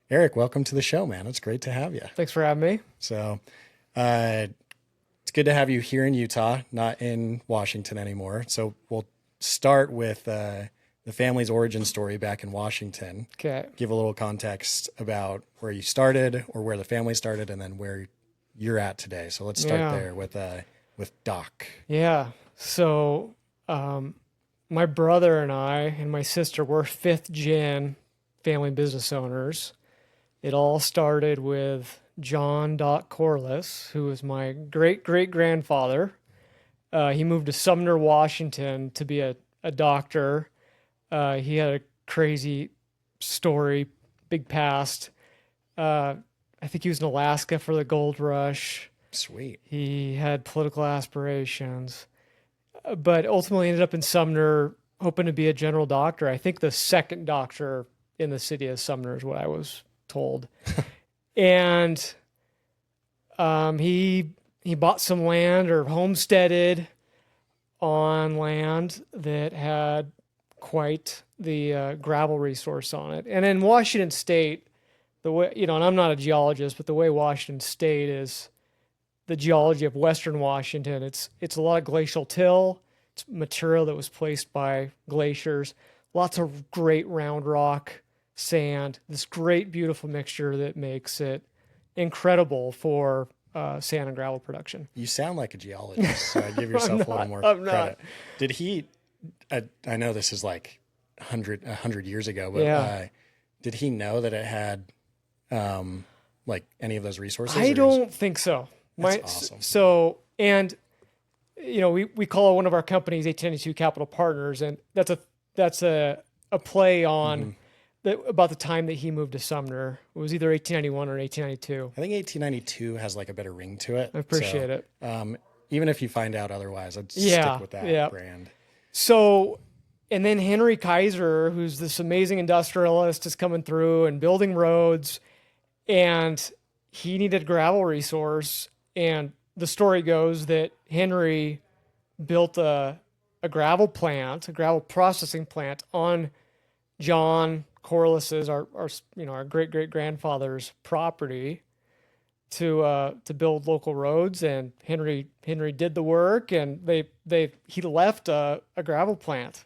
Eric, welcome to the show, man. It's great to have you. Thanks for having me. So, uh, it's good to have you here in Utah, not in Washington anymore. So, we'll start with the family's origin story back in Washington. Okay. Give a little context about where you started or where the family started, and then where you're at today. So, let's start there with Doc. Yeah. So, my brother and I and my sister were fifth gen family business owners. It all started with John Doc Corliss, who was my great great grandfather. He moved to Sumner, Washington to be a doctor. He had a crazy story, big past. I think he was in Alaska for the gold rush. Sweet. He had political aspirations, but ultimately ended up in Sumner, hoping to be a general doctor. I think the second doctor in the city of Sumner is what I was told. And he bought some land or homesteaded on land that had quite the gravel resource on it. And in Washington State, the way, and I'm not a geologist, but the way Washington State is, the geology of Western Washington, it's a lot of glacial till. It's material that was placed by glaciers, lots of great round rock, sand, this great, beautiful mixture that makes it incredible for sand and gravel production. You sound like a geologist, so I give yourself a little more I'm credit. not. Did he? I know this is like 100 years ago, but Yeah. did he know that it had like any of those resources? I don't think so. That's awesome. So, and we call one of our companies 1892 Capital Partners, and that's a play on about the time that he moved to Sumner. It was either 1891 or 1892. I think 1892 has like a better ring to it. I appreciate it. Even if you find out otherwise, I'd Yeah, stick with that brand. So, and then Henry Kaiser, who's this amazing industrialist, is coming through and building roads, and he needed a gravel resource. And the story goes that Henry built a gravel plant, a gravel processing plant on John Corliss's, our great great grandfather's property, to build local roads. And Henry did the work, and he left a gravel plant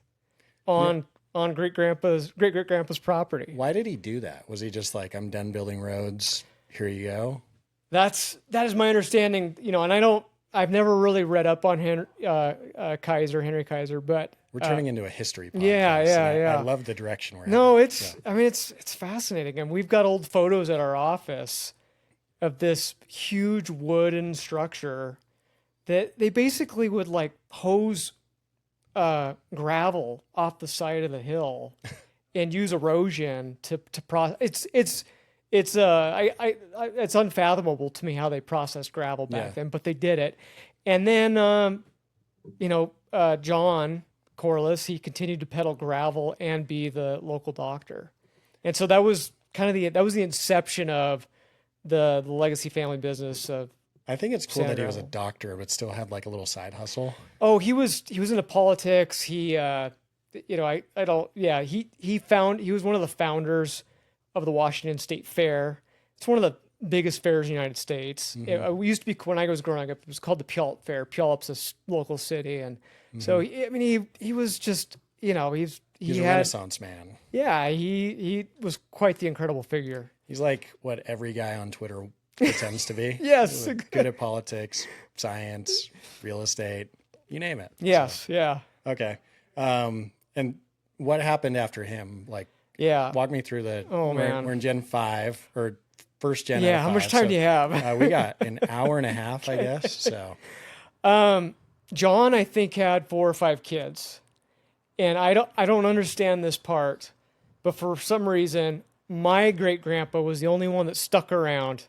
on great great great grandpa's property. Why did he do that? Was he just like, I'm done building roads, here you go? That is my understanding, and I've never really read up on Henry Kaiser, but We're turning into a history podcast. Yeah. I love the direction we're no, heading. it's fascinating. And we've got old photos at our office of this huge wooden structure that they basically would like hose gravel off the side of the hill and use erosion to process. It's unfathomable to me how they processed gravel back then, but they did it. And then, John Corliss, he continued to peddle gravel and be the local doctor. And so that was the inception of the legacy family business of. I think it's cool that he was a gravel. doctor, but still had like a little side hustle. Oh, he was into politics. He, he was one of the founders of the Washington State Fair. It's one of the biggest fairs in the United States. It used to be, when I was growing up, it was called the Puyallup Fair. Puyallup's a local city. And so, he was just, he's a Renaissance man. Yeah, he was quite the incredible figure. He's like what every guy on Twitter pretends to be. Yes. Like, good at politics, science, real estate, you name it. Yes, yeah. Okay. And what happened after him? Like, walk me through we're in Gen 5 or first Gen. Yeah, how much time do you have? We got an hour and a half, I guess. So, John, I think, had 4 or 5 kids, and I don't understand this part, but for some reason, my great grandpa was the only one that stuck around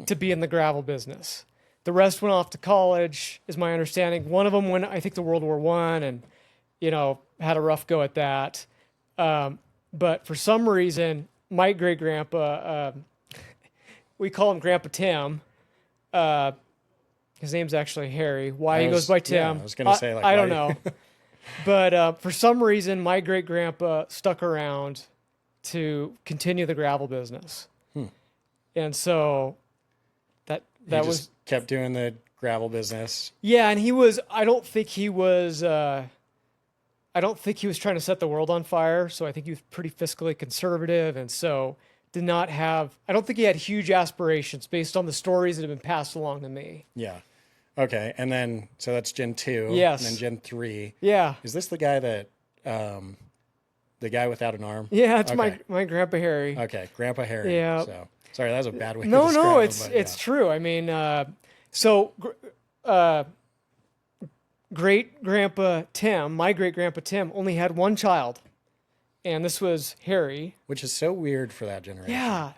to be in the gravel business. The rest went off to college, is my understanding. One of them went, I think, to World War I, and had a rough go at that. But for some reason, my great grandpa, we call him Grandpa Tim. His name's actually Harry. Why he goes by Tim, I was going to say, I don't know. But for some reason, my great grandpa stuck around to continue the gravel business. And so that He was just kept doing the gravel business. yeah, and I don't think he was trying to set the world on fire, so I think he was pretty fiscally conservative, and so did not have, I don't think he had huge aspirations based on the stories that have been passed along to me. Yeah. Okay. And then, so that's Gen 2. Yes. And then Gen 3. Yeah. Is this the guy that, the guy without an arm? Yeah, it's Okay. my Grandpa Harry. Okay. Grandpa Harry. Yeah. So, sorry, that was a bad way to No, describe no, him, it's but it's true. I mean, great grandpa Tim, my great grandpa Tim, only had one child, and this was Harry. Which is so weird for that generation. Yeah.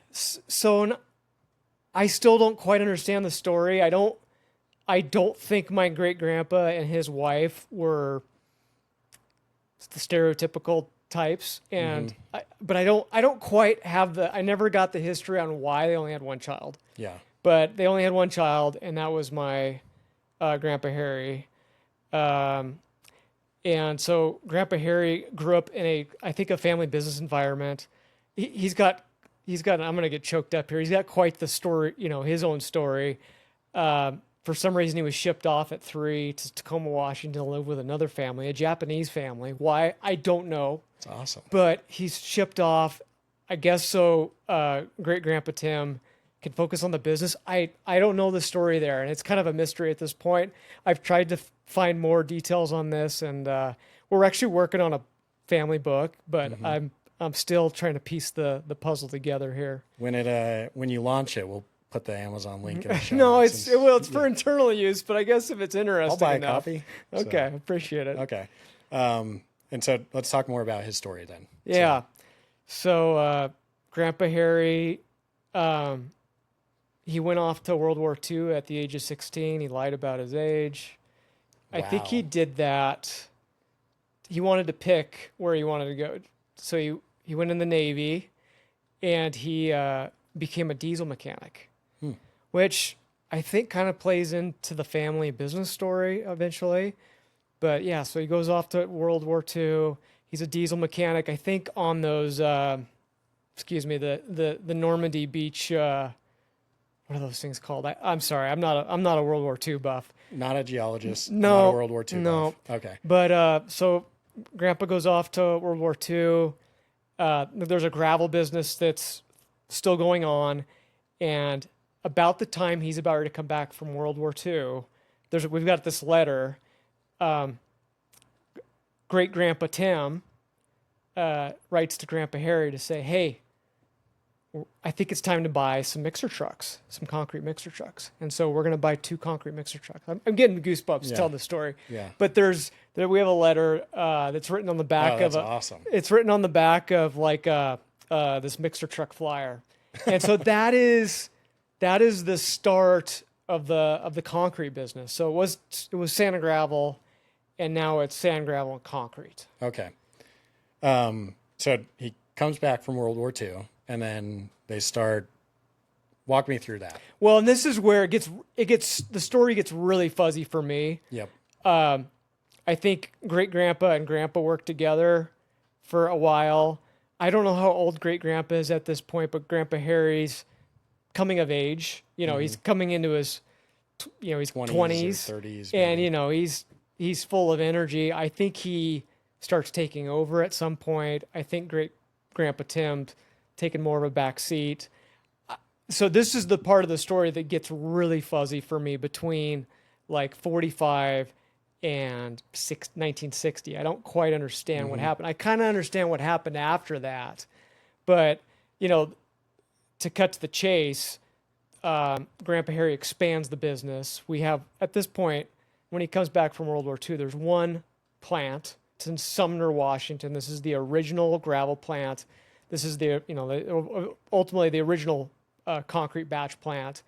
I still don't quite understand the story. I don't think my great grandpa and his wife were the stereotypical types, and but I don't quite have I never got the history on why they only had one child. Yeah. But they only had one child, and that was my Grandpa Harry. And so Grandpa Harry grew up in I think a family business environment. He's got, I'm going to get choked up here. He's got quite the story, his own story. For some reason, he was shipped off at 3 to Tacoma, Washington to live with another family, a Japanese family. Why? I don't know. It's awesome. But he's shipped off, I guess so great grandpa Tim can focus on the business. I don't know the story there, and it's kind of a mystery at this point. I've tried to find more details on this, and we're actually working on a family book, but I'm still trying to piece the puzzle together here. When you launch it, we'll put the Amazon link in the show No, notes it's for internal use, but I guess if it's interesting I'll buy a enough. copy. Okay, appreciate it. Okay. And so let's talk more about his story then. Yeah. So Grandpa Harry, he went off to World War II at the age of 16. He lied about his age. I think he did that. He wanted to pick where he wanted to go. So he went in the Navy, and he became a diesel mechanic, which I think kind of plays into the family business story eventually. But yeah, so he goes off to World War II. He's a diesel mechanic. I think on those, the Normandy beach. What are those things called? I'm sorry, I'm not a World War II buff. Not a geologist. No, not a World War II no. buff. Okay. But so Grandpa goes off to World War II. There's a gravel business that's still going on, and about the time he's about to come back from World War II, we've got this letter. Great Grandpa Tim writes to Grandpa Harry to say, "Hey, I think it's time to buy some mixer trucks, some concrete mixer trucks." And so we're going to buy 2 concrete mixer trucks. I'm getting goosebumps telling the story. Yeah. But we have a letter that's written on the back that's of awesome. It's written on the back of like this mixer truck flyer. And so that is the start of the concrete business. So it was sand and gravel, and now it's sand, gravel, and concrete. Okay. So he comes back from World War II, and then they start. Walk me through that. Well, and this is where the story gets really fuzzy for me. Yep. I think great grandpa and grandpa worked together for a while. I don't know how old great grandpa is at this point, but Grandpa Harry's coming of age. He's coming into his, he's 20s, 30s, and he's full of energy. I think he starts taking over at some point. I think great grandpa Tim taking more of a back seat. So this is the part of the story that gets really fuzzy for me between like 45 and 1960. I don't quite understand what happened. I kind of understand what happened after that. But, to cut to the chase, Grandpa Harry expands the business. We have, at this point, when he comes back from World War II, there's one plant. It's in Sumner, Washington. This is the original gravel plant. This is ultimately the original concrete batch plant.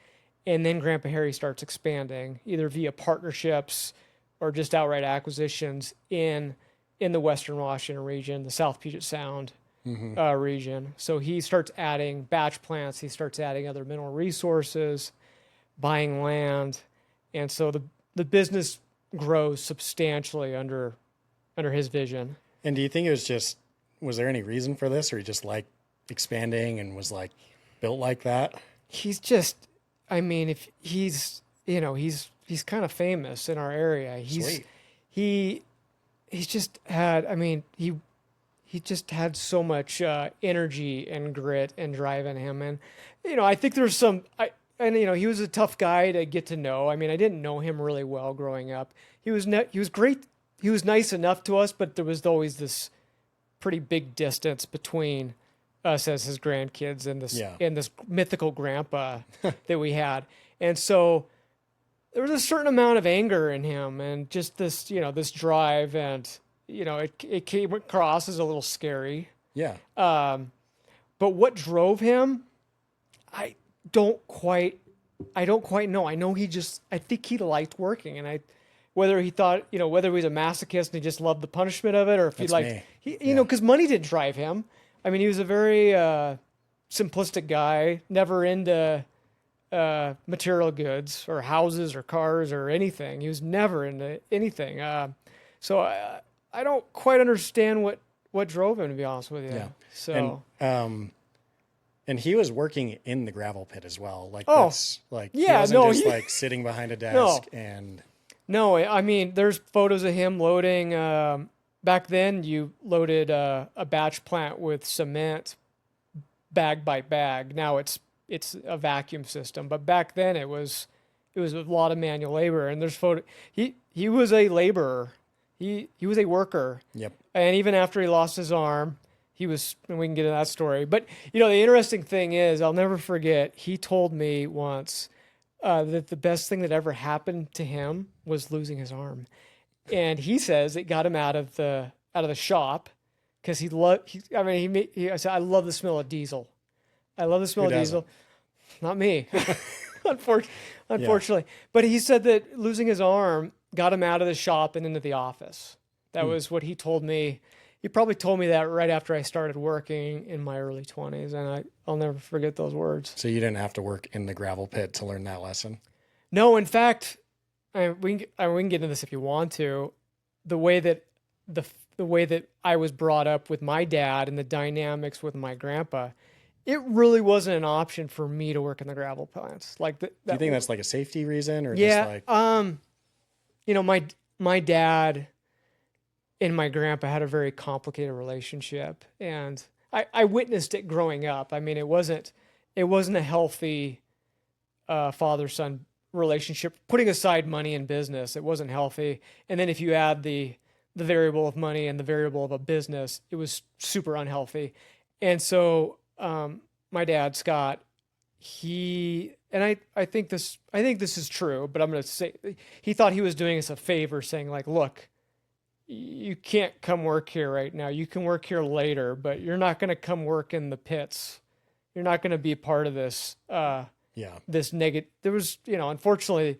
And then Grandpa Harry starts expanding, either via partnerships or just outright acquisitions in the Western Washington region, the South Puget Sound region. So he starts adding batch plants. He starts adding other mineral resources, buying land. And so the business grows substantially under his vision. And do you think it was there any reason for this, or he just liked expanding and was like, built like that? He's just, I mean, if he's, he's kind of famous in our area. Sweet. He's just had, I mean, he just had so much energy and grit and drive in him. And, I think there's he was a tough guy to get to know. I mean, I didn't know him really well growing up. He was great. He was nice enough to us, but there was always this pretty big distance between us as his grandkids and this mythical grandpa that we had. And so there was a certain amount of anger in him and just this, this drive, and, it came across as a little scary. Yeah. But what drove him, I don't quite know. I know I think he liked working, and whether he thought, whether he was a masochist and he just loved the punishment of it, or if he liked, because money didn't drive him. I mean, he was a very simplistic guy, never into material goods or houses or cars or anything. He was never into anything. So I don't quite understand what drove him, to be honest with you. Yeah. So. And he was working in the gravel pit as well. Like, he yeah, wasn't just like sitting behind a desk and. No, I mean, there's photos of him loading. Back then, you loaded a batch plant with cement, bag by bag. Now it's a vacuum system, but back then it was a lot of manual labor. And there's photo. He was a laborer. He was a worker. Yep. And even after he lost his arm, and we can get into that story. But the interesting thing is, I'll never forget. He told me once that the best thing that ever happened to him was losing his arm, and he says it got him out of the shop because he said, I love the smell of diesel. I love the smell of diesel. Not me, unfortunately. Yeah. But he said that losing his arm got him out of the shop and into the office. That was what he told me. He probably told me that right after I started working in my early 20s, and I'll never forget those words. So you didn't have to work in the gravel pit to learn that lesson? No, in fact, we can get into this if you want to. The way that I was brought up with my dad and the dynamics with my grandpa, it really wasn't an option for me to work in the gravel plants. Like, do you think that's like a safety reason, or yeah? Just like... my dad and my grandpa had a very complicated relationship, and I witnessed it growing up. I mean, it wasn't a healthy father-son relationship. Putting aside money and business, it wasn't healthy. And then if you add the variable of money and the variable of a business, it was super unhealthy. And so my dad, Scott, I think this is true, but I'm going to say he thought he was doing us a favor, saying like, look, you can't come work here right now. You can work here later, but you're not going to come work in the pits. You're not going to be part of this. This negative. There was, unfortunately,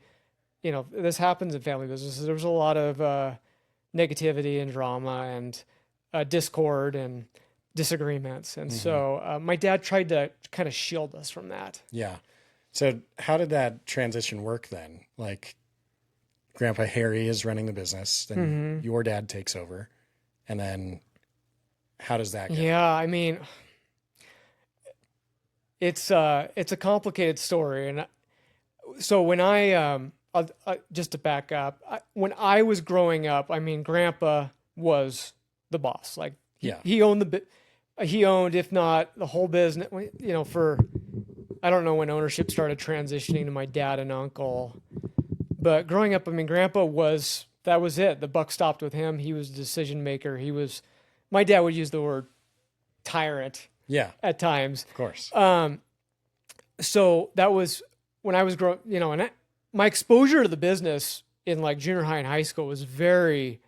this happens in family businesses. There was a lot of negativity and drama and discord and disagreements, and so my dad tried to kind of shield us from that. Yeah. So how did that transition work then? Like, Grandpa Harry is running the business, then your dad takes over, and then how does that go? Yeah, I mean, it's a complicated story, and so when just to back up, when I was growing up, I mean, Grandpa was the boss. Like, he owned if not the whole business. I don't know when ownership started transitioning to my dad and uncle. But growing up, I mean, Grandpa that was it. The buck stopped with him. He was the decision maker. My dad would use the word tyrant. Yeah. At times. Of course. So that was when I was growing, my exposure to the business in like junior high and high school was very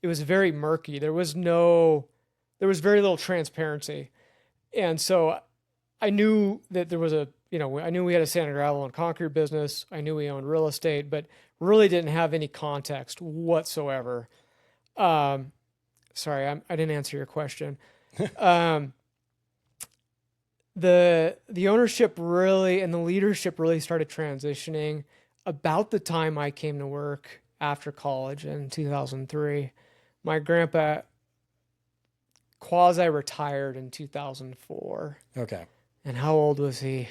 murky. There was very little transparency. And so I knew that there was I knew we had a sand and gravel and concrete business. I knew we owned real estate, but really didn't have any context whatsoever. Sorry, I didn't answer your question. The ownership really and the leadership really started transitioning about the time I came to work after college in 2003. My grandpa quasi-retired in 2004. Okay. And how old was he?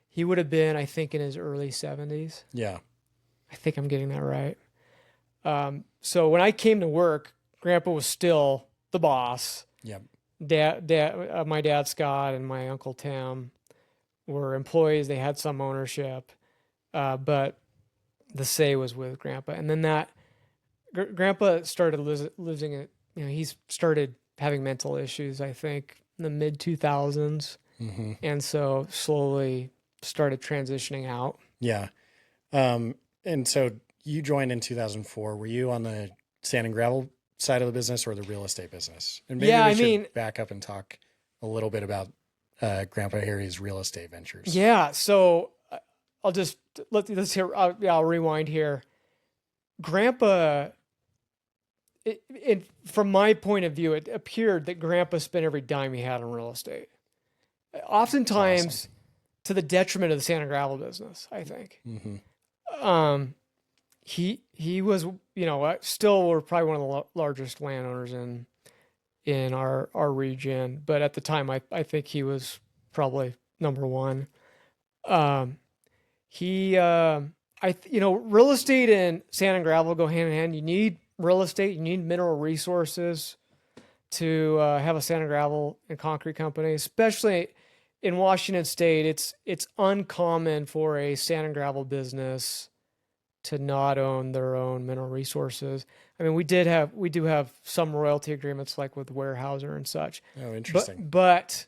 He would have been, I think, in his early 70s. Yeah. I think I'm getting that right. So when I came to work, Grandpa was still the boss. Yep. My dad Scott and my uncle Tim were employees. They had some ownership, but the say was with Grandpa. And then Grandpa started losing it. He started having mental issues, I think, in the mid 2000s. Mm-hmm. And so slowly started transitioning out. Yeah. And so you joined in 2004. Were you on the sand and gravel side of the business or the real estate business? And maybe we should back up and talk a little bit about Grandpa Harry's real estate ventures. Yeah. So I'll just let's hear. I'll rewind here. Grandpa, from my point of view, it appeared that Grandpa spent every dime he had on real estate. Oftentimes, to the detriment of the sand and gravel business, I think. Mm-hmm. He was, still we're probably one of the largest landowners in our region, but at the time, I think he was probably number one. Real estate and sand and gravel go hand in hand. You need real estate, you need mineral resources to have a sand and gravel and concrete company, especially in Washington State. It's uncommon for a sand and gravel business to not own their own mineral resources. I mean, we do have some royalty agreements like with Weyerhaeuser and such. Oh, interesting. But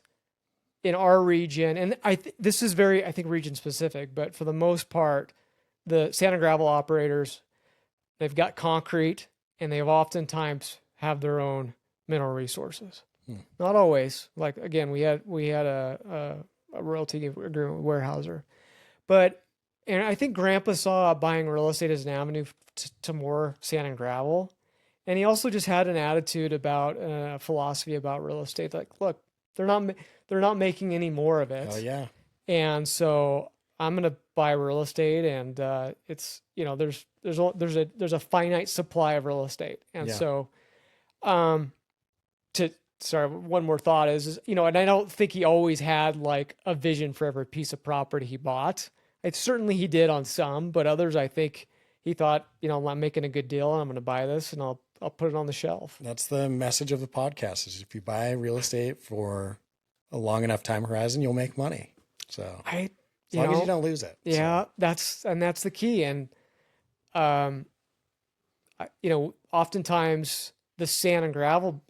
in our region, and this is very, I think, region specific, but for the most part, the sand and gravel operators, they've got concrete and they've oftentimes have their own mineral resources. Not always. Like, again, we had a royalty agreement with Weyerhaeuser, and I think Grandpa saw buying real estate as an avenue to more sand and gravel. And he also just had an attitude about philosophy about real estate. Like, look, they're not making any more of it. Oh yeah. And so I'm going to buy real estate, and it's, there's a finite supply of real estate. And so, one more thought is, and I don't think he always had like a vision for every piece of property he bought. Certainly he did on some, but others, I think he thought, I'm making a good deal and I'm going to buy this and I'll put it on the shelf. That's the message of the podcast, is if you buy real estate for a long enough time horizon, you'll make money. So as long as you don't lose it. Yeah, so. that's the key. And, oftentimes the sand and gravel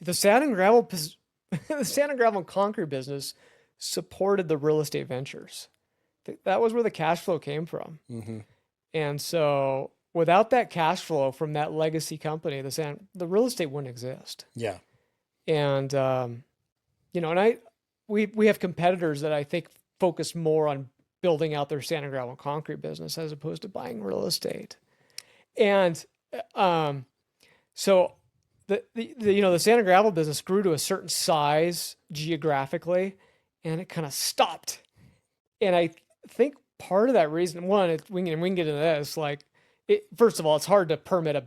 and concrete business supported the real estate ventures. That was where the cash flow came from. Mm-hmm. And so without that cash flow from that legacy company, the real estate wouldn't exist. Yeah. And, we have competitors that I think focus more on building out their sand and gravel and concrete business as opposed to buying real estate. And, so the sand and gravel business grew to a certain size geographically, and it kind of stopped. And I think part of that reason, we can get into this. Like, first of all, it's hard to permit a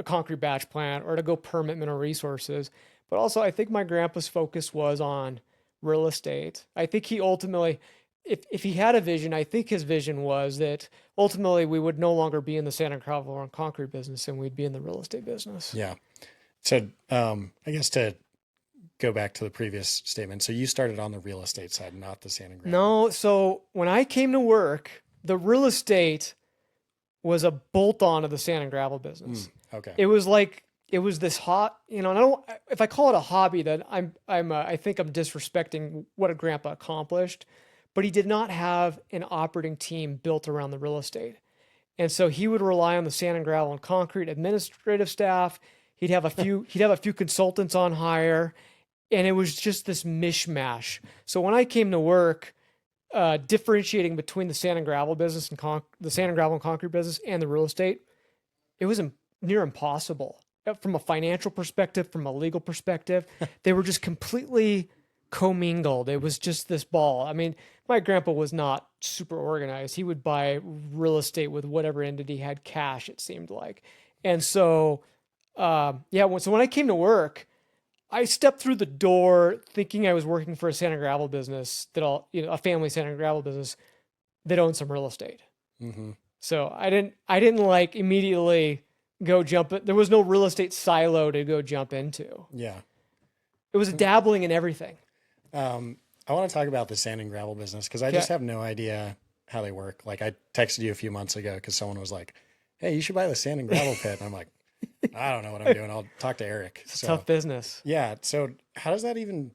concrete batch plant or to go permit mineral resources. But also, I think my grandpa's focus was on real estate. I think he ultimately, if he had a vision, I think his vision was that ultimately we would no longer be in the sand and gravel or concrete business, and we'd be in the real estate business. Yeah. So I guess to go back to the previous statement. So you started on the real estate side, not the sand and gravel. No. So when I came to work, the real estate was a bolt on of the sand and gravel business. Okay. It was this hot, and if I call it a hobby, then I think I'm disrespecting what a grandpa accomplished, but he did not have an operating team built around the real estate. And so he would rely on the sand and gravel and concrete administrative staff. He'd have a few consultants on hire, and it was just this mishmash. So when I came to work, differentiating between the sand and gravel business and the sand and gravel and concrete business and the real estate, it was near impossible from a financial perspective, from a legal perspective. They were just completely commingled. It was just this ball. I mean, my grandpa was not super organized. He would buy real estate with whatever entity had cash, it seemed like. And so, so when I came to work, I stepped through the door thinking I was working for a sand and gravel business a family sand and gravel business that owned some real estate. Mm-hmm. So I didn't like immediately go jump it. There was no real estate silo to go jump into. Yeah. It was dabbling in everything. I want to talk about the sand and gravel business because I just have no idea how they work. Like I texted you a few months ago because someone was like, "Hey, you should buy the sand and gravel pit." And I'm like, I don't know what I'm doing. I'll talk to Eric. It's a tough business. Yeah. So how does that even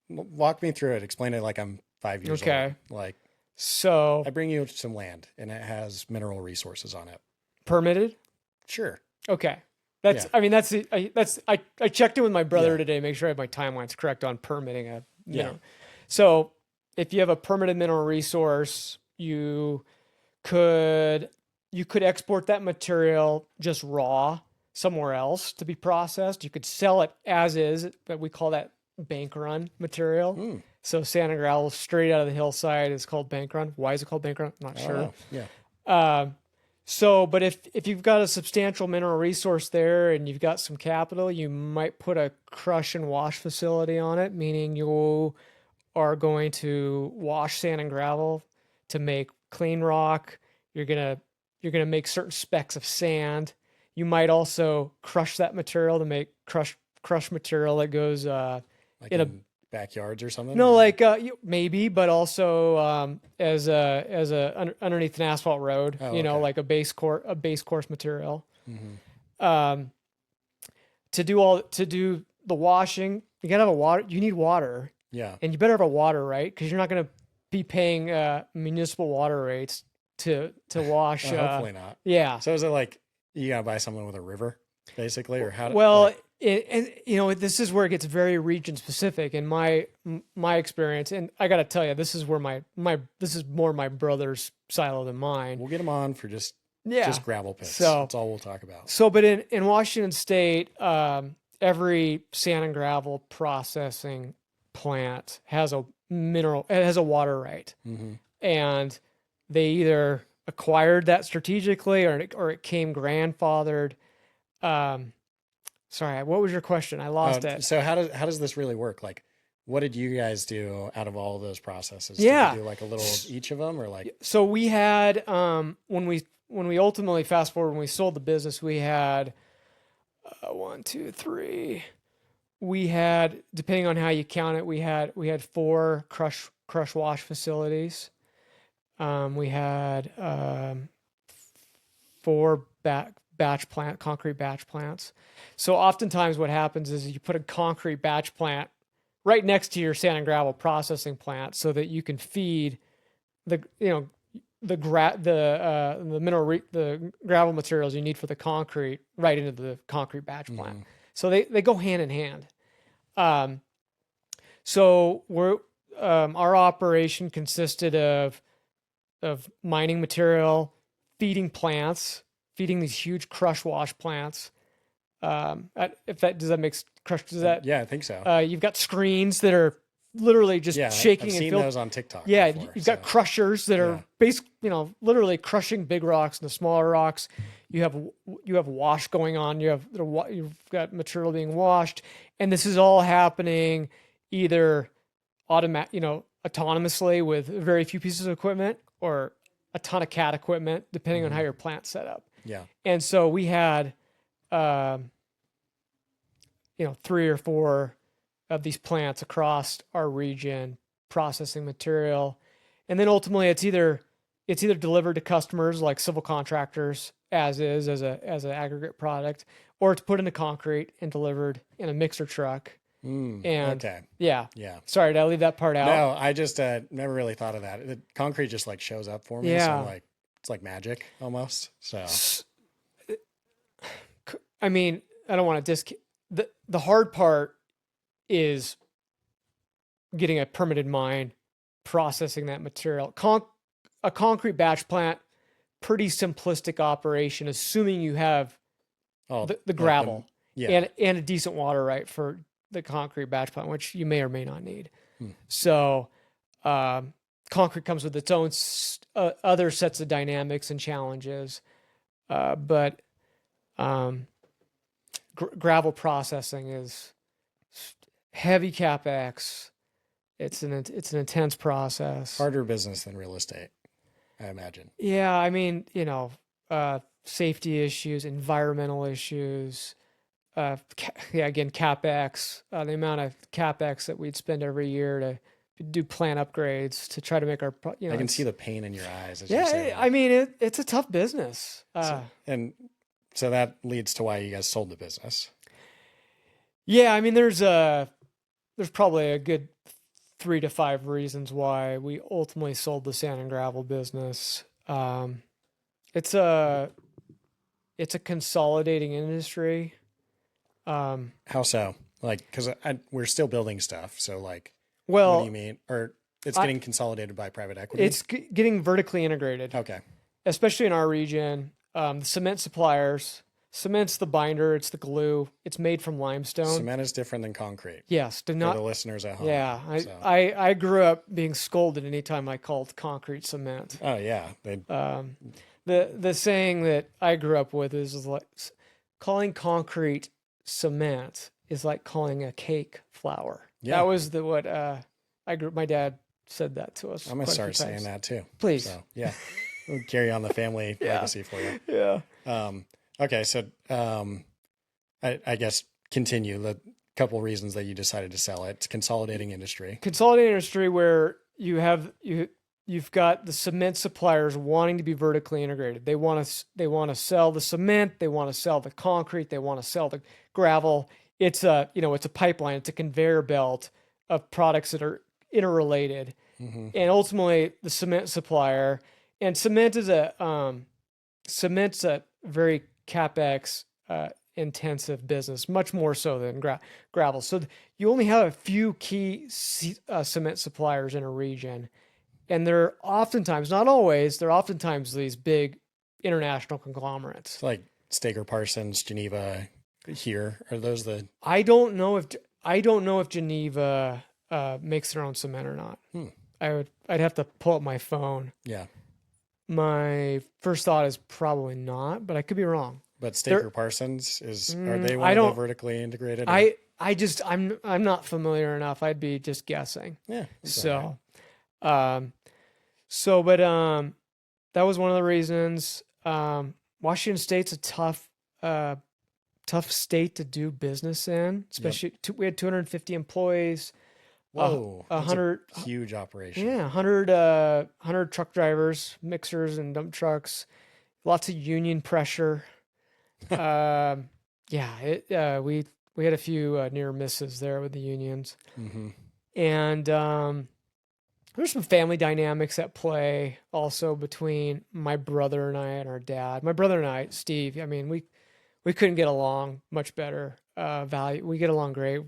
walk me through it? Explain it like I'm 5 years old. Like, so I bring you some land and it has mineral resources on it. Permitted? Sure. Okay. I checked in with my brother today to make sure I have my timelines correct on permitting a mineral. So if you have a permitted mineral resource, you could export that material just raw somewhere else to be processed. You could sell it as is, but we call that bank run material. So sand and gravel straight out of the hillside is called bank run. Why is it called bank run? I'm not sure. Yeah. But if you've got a substantial mineral resource there and you've got some capital, you might put a crush and wash facility on it, meaning you are going to wash sand and gravel to make clean rock. You're gonna make certain specs of sand. You might also crush that material to make crush material that goes like in backyards or something. No, like maybe, but also as underneath an asphalt road. Like a base course material. Mm-hmm. To do the washing, you gotta have water. You need water. Yeah. And you better have a water right, because you're not gonna be paying municipal water rates to wash. Hopefully not. Yeah. So is it like you gotta buy someone with a river, basically, or how? This is where it gets very region specific in my experience, and I got to tell you, this is where this is more my brother's silo than mine. We'll get him on for just gravel pits. So that's all we'll talk about. So, but in Washington State, every sand and gravel processing plant has a water right, and they either acquired that strategically or it came grandfathered. Sorry, what was your question? I lost it. So how does this really work? Like, what did you guys do out of all of those processes? Yeah. Did you do like a little each of them, or like? So we had when we ultimately fast forward when we sold the business, we had 1, 2, 3. We had, depending on how you count it, we had 4 crush wash facilities. We had 4 concrete batch plants. So oftentimes what happens is you put a concrete batch plant right next to your sand and gravel processing plant so that you can feed the gravel materials you need for the concrete right into the concrete batch plant. So they go hand in hand. So our operation consisted of mining material, feeding these huge crush wash plants. Yeah, I think so. You've got screens that are literally just shaking I've and seen those on TikTok. Yeah, before, you've got crushers that are literally crushing big rocks and the smaller rocks. You have wash going on. You've got material being washed, and this is all happening either autonomously with very few pieces of equipment or a ton of CAT equipment, depending on how your plant's set up. Yeah. And so we had, 3 or 4 of these plants across our region processing material. And then ultimately it's either delivered to customers like civil contractors as an aggregate product, or it's put into concrete and delivered in a mixer truck. Okay. Yeah. Yeah. Sorry, did I leave that part out? No, I just never really thought of that. The concrete just like shows up for me. Yeah. So I'm like, it's like magic almost. So, I mean, I don't want to the hard part is getting a permitted mine, processing that material. A concrete batch plant, pretty simplistic operation, assuming you have the gravel and a decent water right for the concrete batch plant, which you may or may not need. So concrete comes with its own other sets of dynamics and challenges. But gravel processing is heavy CapEx. It's an intense process. Harder business than real estate, I imagine. Yeah, I mean, safety issues, environmental issues. Again, CapEx. The amount of CapEx that we'd spend every year to do plant upgrades to try to make our, I can see the pain in your eyes as yeah, you say that. I mean, it's a tough business. So that leads to why you guys sold the business. Yeah, I mean, there's probably a good 3 to 5 reasons why we ultimately sold the sand and gravel business. It's a consolidating industry. How so? Like, because we're still building stuff. So, like, Well, what do you mean? Or it's getting consolidated by private equity? It's getting vertically integrated. Okay. Especially in our region. The cement suppliers, cement's the binder, it's the glue, it's made from limestone. Cement is different than concrete. Yes. For the listeners at home. Yeah. I grew up being scolded anytime I called concrete cement. Oh, yeah. The saying that I grew up with is like calling concrete cement is like calling a cake flour. Yeah. That was what my dad said that to us. I'm going to start saying that too. Please. So, yeah. We'll carry on the family legacy for you. Yeah. Okay. So, I guess continue the couple reasons that you decided to sell it. It's consolidating industry. Consolidating industry where you've got the cement suppliers wanting to be vertically integrated. They want to sell the cement, they want to sell the concrete, they want to sell the gravel. It's a pipeline, it's a conveyor belt of products that are interrelated. Mm-hmm. And ultimately the cement supplier, and cement's a very CapEx intensive business, much more so than gravel. So you only have a few key cement suppliers in a region. And they're oftentimes, not always, they're oftentimes these big international conglomerates. It's like Staker Parsons, Geneva here. Are those the... I don't know if Geneva makes their own cement or not. I'd have to pull up my phone. Yeah. My first thought is probably not, but I could be wrong. But Staker Parsons are they one of the vertically integrated? I'm not familiar enough. I'd be just guessing. Yeah. So, right. That was one of the reasons. Washington State's a tough state to do business in, especially we had 250 employees. Whoa, 100 huge operation. Yeah, 100 truck drivers, mixers and dump trucks. Lots of union pressure. We had a few near misses there with the unions. Mm-hmm. And there's some family dynamics at play also between my brother and I and our dad. My brother and I, Steve, I mean, we couldn't get along much better. We get along great.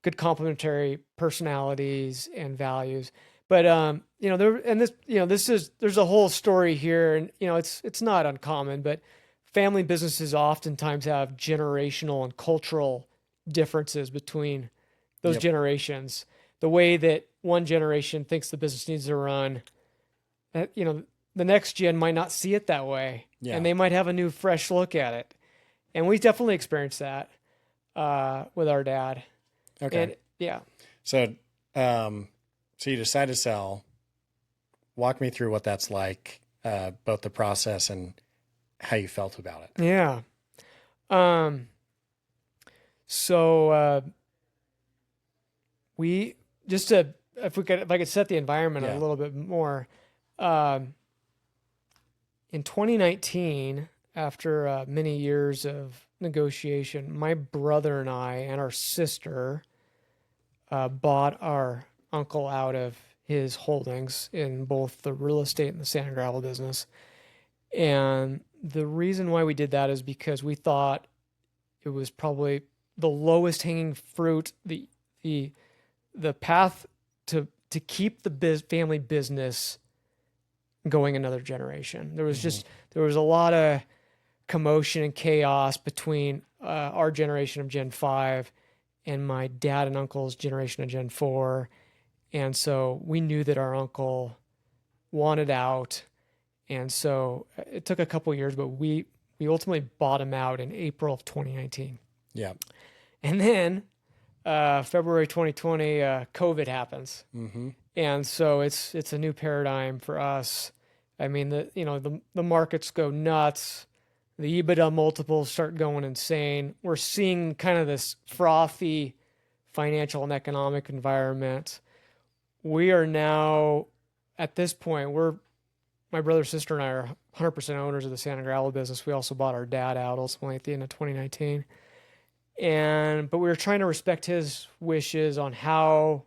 Good complementary personalities and values. But there's a whole story here, and it's not uncommon, but family businesses oftentimes have generational and cultural differences between those generations. The way that one generation thinks the business needs to run, the next gen might not see it that way, and they might have a new, fresh look at it. And we definitely experienced that with our dad. Okay. And, yeah. So you decide to sell. Walk me through what that's like, both the process and how you felt about it. Yeah. If I could set the environment a little bit more, in 2019, after many years of negotiation, my brother and I and our sister bought our uncle out of his holdings in both the real estate and the sand and gravel business. And the reason why we did that is because we thought it was probably the lowest hanging fruit, the path to keep the family business going another generation. There was there was a lot of commotion and chaos between our generation of Gen 5 and my dad and uncle's generation of Gen 4. And so we knew that our uncle wanted out. And so it took a couple of years, but we ultimately bought him out in April of 2019. Yeah. And then February 2020, COVID happens. Mm-hmm. And so it's a new paradigm for us. I mean, the markets go nuts. The EBITDA multiples start going insane. We're seeing kind of this frothy financial and economic environment. We are now, at this point, my brother, sister, and I are 100% owners of the sand and gravel business. We also bought our dad out ultimately at the end of 2019. But we were trying to respect his wishes on how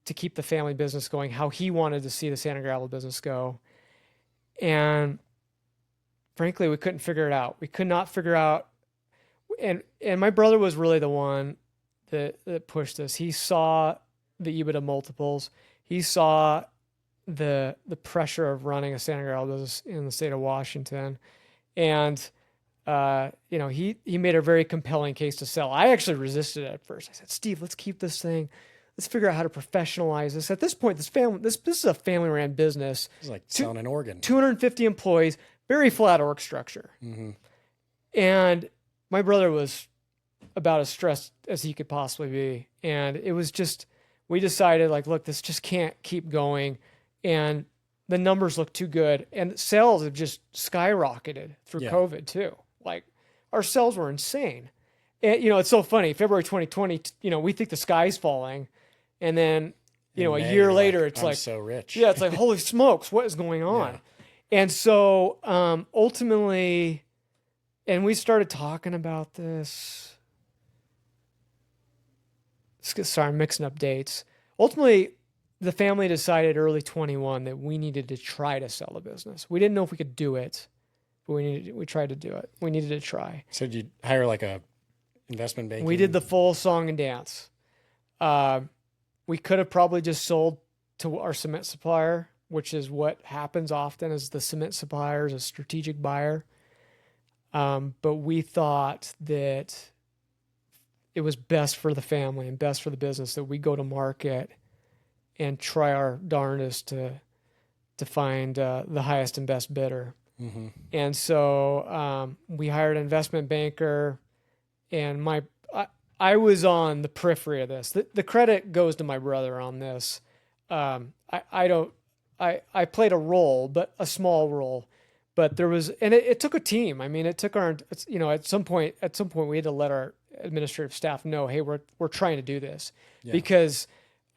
to keep the family business going, how he wanted to see the sand and gravel business go. And frankly, we couldn't figure it out. We could not figure out. And my brother was really the one that pushed us. He saw the EBITDA multiples. He saw the pressure of running a sand and gravel business in the state of Washington. And, he made a very compelling case to sell. I actually resisted it at first. I said, Steve, let's keep this thing. Let's figure out how to professionalize this. At this point, this is a family-ran business. It's like selling an organ. 250 employees, very flat org structure. Mm-hmm. And my brother was about as stressed as he could possibly be. And it was just, we decided, like, look, this just can't keep going. And the numbers look too good. And sales have just skyrocketed through COVID too. Like, our sales were insane. And, it's so funny. February 2020, we think the sky's falling. And then, a year later, it's I'm like, so rich. Yeah, it's like, holy smokes, what is going on? Yeah. And so ultimately, and we started talking about this. Sorry, I'm mixing up dates. Ultimately, the family decided early 21 that we needed to try to sell the business. We didn't know if we could do it, but we tried to do it. We needed to try. So did you hire like a investment banking? We did the full song and dance. We could have probably just sold to our cement supplier, which is what happens often, is the cement supplier is a strategic buyer. But we thought that it was best for the family and best for the business that we go to market and try our darndest to find the highest and best bidder. Mm-hmm. And so we hired an investment banker, and I was on the periphery of this. The credit goes to my brother on this. I played a role, but a small role. But there was, and it took a team. I mean, it took at some point we had to let our administrative staff know, hey, we're trying to do this because,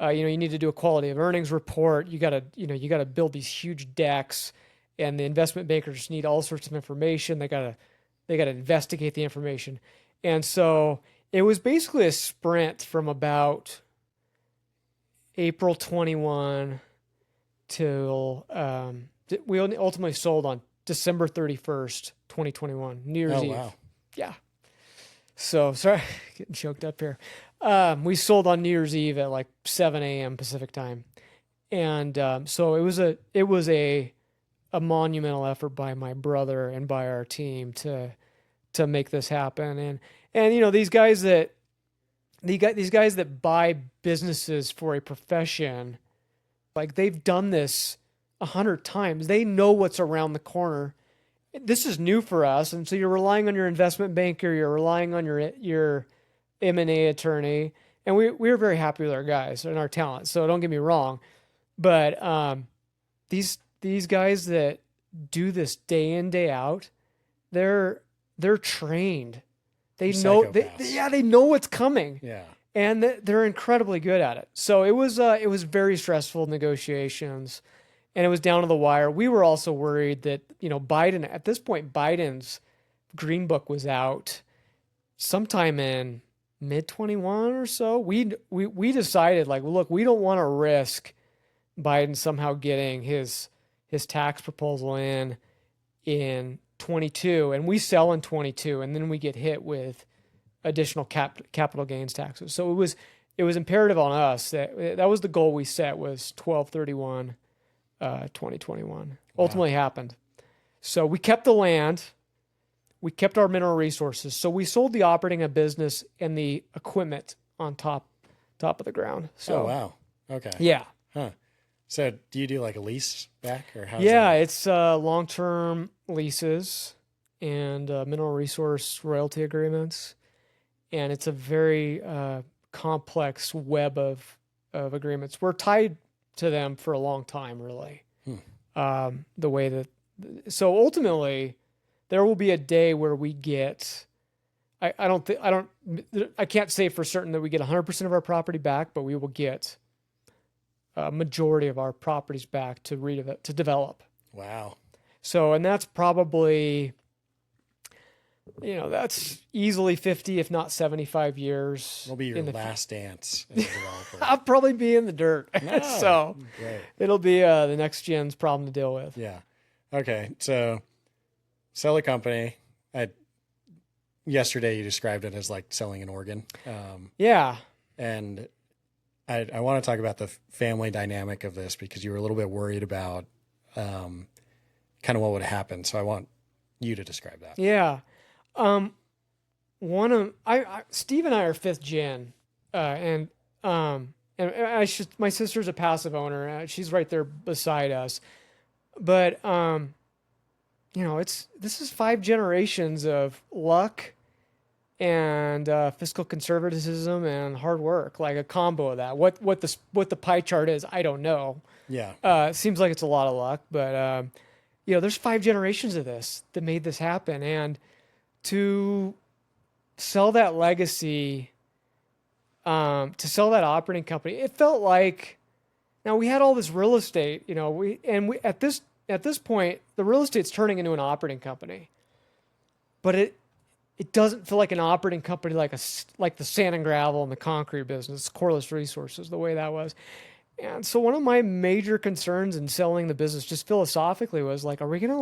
you need to do a quality of earnings report. You gotta build these huge decks, and the investment bankers need all sorts of information. They gotta investigate the information. And so it was basically a sprint from about April 21 till we ultimately sold on December 31st, 2021, New Year's Eve. Wow. Yeah. So sorry, getting choked up here. We sold on New Year's Eve at like 7 a.m. Pacific time. And so it was a monumental effort by my brother and by our team to make this happen. And these guys that buy businesses for a profession, like, they've done this 100 times. They know what's around the corner. This is new for us, and so you're relying on your investment banker, you're relying on your M&A attorney, and we're very happy with our guys and our talent. So don't get me wrong, but these guys that do this day in, day out, they're trained. They know they know what's coming. Yeah. And they're incredibly good at it. So it was very stressful negotiations, and it was down to the wire. We were also worried that, Biden, at this point, Biden's Green Book was out sometime in mid-21 or so. We decided, like, look, we don't want to risk Biden somehow getting his tax proposal in 22, and we sell in 22, and then we get hit with additional capital gains taxes. So it was imperative on us that was the goal we set, was 12/31, 2021. Wow. Ultimately happened. So we kept the land, we kept our mineral resources. So we sold the operating a business and the equipment on top of the ground. So, oh wow, okay, yeah, huh. So do you do like a lease back, or how? Yeah, it's long-term leases and mineral resource royalty agreements. and it's a very complex web of agreements. We're tied to them for a long time, really. The way that, so ultimately, there will be a day where we get. I can't say for certain that we get 100% of our property back, but we will get a majority of our properties back to develop. Wow. So, and that's probably, that's easily 50, if not 75 years. It'll be your last dance as a developer. I'll probably be in the dirt. No, So great. It'll be the next gen's problem to deal with. Yeah. Okay. So sell a company. Yesterday you described it as like selling an organ. Yeah. And I want to talk about the family dynamic of this because you were a little bit worried about kind of what would happen. So I want you to describe that. Yeah. Steve and I are fifth gen, and my sister's a passive owner. She's right there beside us, but this is 5 generations of luck and fiscal conservatism and hard work, like a combo of that. What the pie chart is, I don't know. Yeah. It seems like it's a lot of luck, but there's 5 generations of this that made this happen, and to sell that legacy, to sell that operating company, it felt like, now we had all this real estate, at this point, the real estate's turning into an operating company, but it doesn't feel like an operating company like the sand and gravel and the concrete business, Corliss Resources, the way that was. And so one of my major concerns in selling the business, just philosophically, was like, are we going to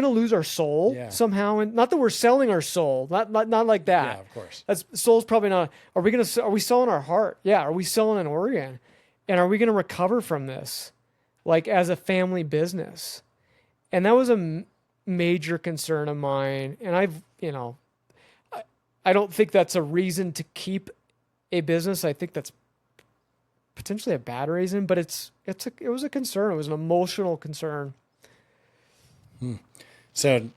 lose our soul somehow? And not that we're selling our soul, not like that. Yeah, of course. Soul's probably not. Are we selling our heart? Yeah. Are we selling an organ? And are we going to recover from this, like as a family business? And that was a major concern of mine. And I don't think that's a reason to keep a business. I think that's potentially a bad reason, but it was a concern. It was an emotional concern. So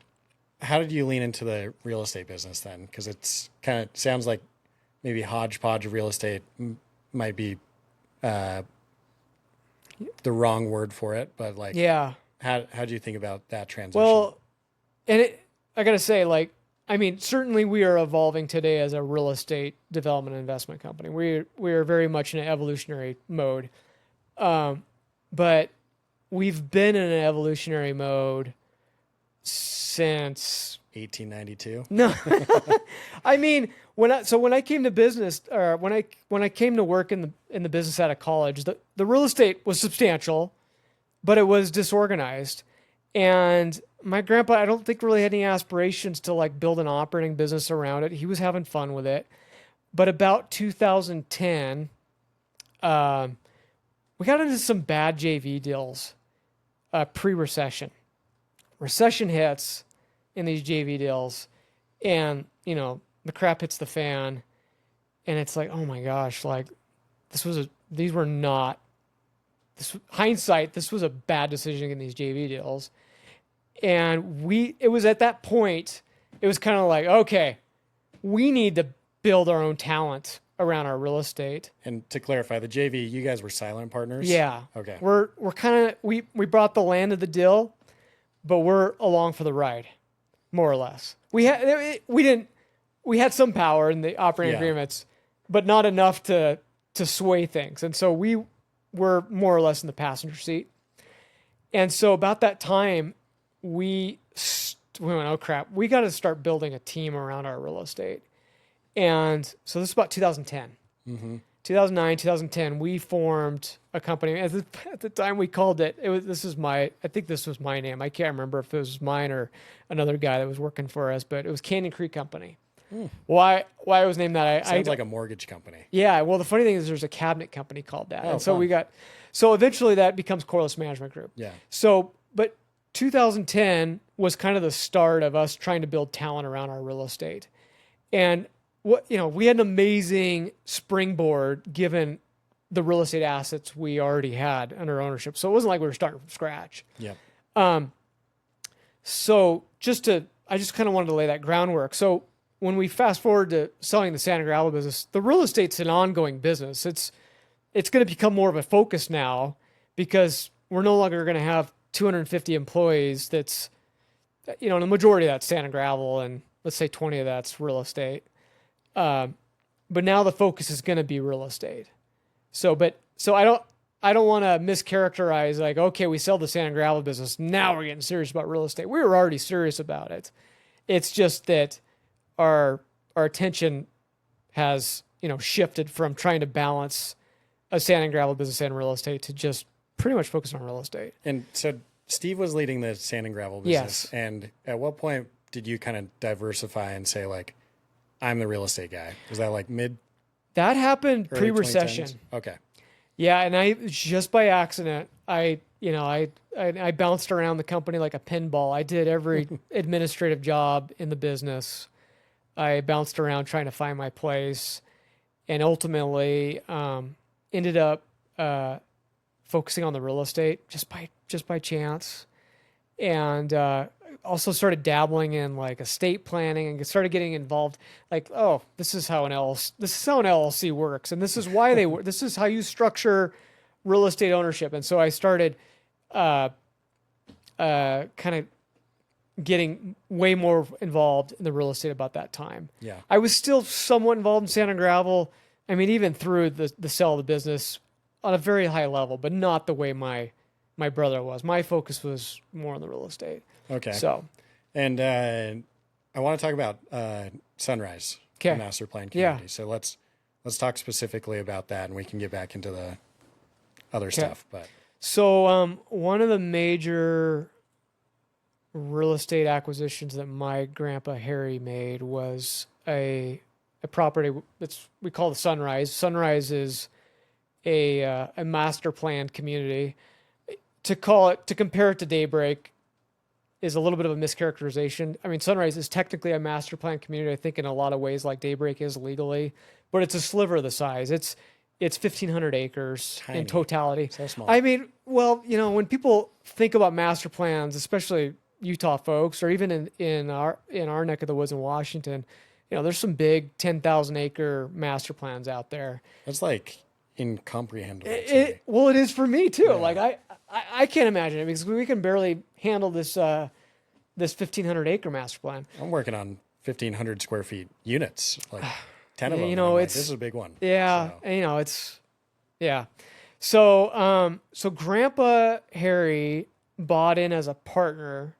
how did you lean into the real estate business then? Because it's kind of sounds like maybe hodgepodge of real estate might be the wrong word for it, but like, yeah. How do you think about that transition? Well, and I got to say, certainly we are evolving today as a real estate development and investment company. We are very much in an evolutionary mode. But we've been in an evolutionary mode since 1892. No, I mean, when I came to business, or when I came to work in the business out of college, the real estate was substantial, but it was disorganized. And my grandpa, I don't think really had any aspirations to like build an operating business around it. He was having fun with it. But about 2010, we got into some bad JV deals, pre-recession. Recession hits in these JV deals, and the crap hits the fan, and it's like, oh my gosh, like this was a bad decision in these JV deals. And it was at that point, it was kind of like, okay, we need to build our own talent around our real estate. And to clarify, the JV, you guys were silent partners? Yeah. Okay. We're kind of, we brought the land of the deal, but we're along for the ride, more or less. We had some power in the operating agreements, but not enough to sway things. And so we were more or less in the passenger seat. And so about that time, we went, oh crap, we got to start building a team around our real estate. And so this is about 2010. Mm-hmm. 2009, 2010, we formed a company. At the time we called it, I think this was my name. I can't remember if it was mine or another guy that was working for us, but it was Canyon Creek Company. Why it was named that? Sounds like a mortgage company. Yeah. Well, the funny thing is there's a cabinet company called that. And so so eventually that becomes Corliss Management Group. Yeah. So, but 2010 was kind of the start of us trying to build talent around our real estate. And we had an amazing springboard given the real estate assets we already had under ownership. So it wasn't like we were starting from scratch. Yeah. So I just kind of wanted to lay that groundwork. So when we fast forward to selling the sand and gravel business, the real estate's an ongoing business. It's going to become more of a focus now because we're no longer going to have 250 employees. That's, the majority of that's sand and gravel, and let's say 20 of that's real estate. But now the focus is going to be real estate. So I don't want to mischaracterize like, okay, we sell the sand and gravel business. Now we're getting serious about real estate. We were already serious about it. It's just that our attention has, shifted from trying to balance a sand and gravel business and real estate to just pretty much focus on real estate. And so Steve was leading the sand and gravel business. Yes. And at what point did you kind of diversify and say like, I'm the real estate guy? Was that like That happened early pre-recession. 2010s? Okay. Yeah, and I just by accident, I bounced around the company like a pinball. I did every administrative job in the business. I bounced around trying to find my place, and ultimately ended up focusing on the real estate just by chance, and also started dabbling in like estate planning and started getting involved. Like, oh, this is how an LLC works, and this is why they work. This is how you structure real estate ownership. And so I started kind of getting way more involved in the real estate about that time. Yeah. I was still somewhat involved in sand and gravel. I mean, even through the sale of the business on a very high level, but not the way my brother was. My focus was more on the real estate. Okay. So, and I want to talk about Sunrise, the master plan community. Yeah. So let's talk specifically about that, and we can get back into the other stuff. But so one of the major real estate acquisitions that my grandpa Harry made was a property we call the Sunrise. Sunrise is a master planned community. To compare it to Daybreak is a little bit of a mischaracterization. I mean, Sunrise is technically a master plan community, I think in a lot of ways like Daybreak is legally, but it's a sliver of the size. It's 1,500 acres in totality. So small. I mean, well, when people think about master plans, especially Utah folks, or even in our neck of the woods in Washington, there's some big 10,000 acre master plans out there. That's like incomprehensible. Well, it is for me too. Yeah. Like I can't imagine it because we can barely handle this 1,500 acre master plan. I'm working on 1,500 square feet units, like 10 of them. This is a big one. Yeah, so. So Grandpa Harry bought in as a partner,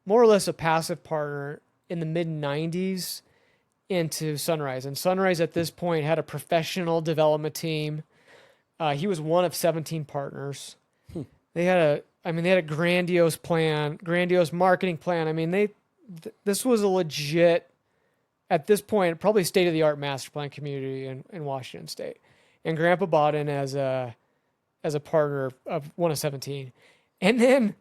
more or less a passive partner, in the mid '90s into Sunrise. And Sunrise at this point had a professional development team. He was one of 17 partners. They had a grandiose plan, grandiose marketing plan. I mean, this was a legit, at this point, probably state-of-the-art master plan community in Washington State. And Grandpa bought in as a partner of one of 17. And then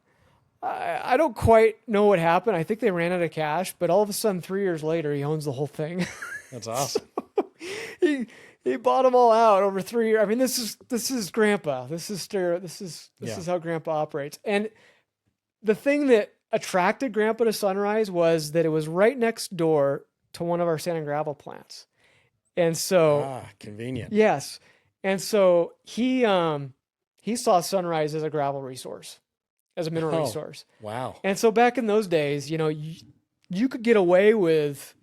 I don't quite know what happened. I think they ran out of cash, but all of a sudden 3 years later, he owns the whole thing. That's awesome. So he bought them all out over 3 years. I mean, this is Grandpa. This is how Grandpa operates. And the thing that attracted Grandpa to Sunrise was that it was right next door to one of our sand and gravel plants. And so convenient. Yes. And so he saw Sunrise as a gravel resource, as a mineral resource. Wow. And so back in those days, you could get away with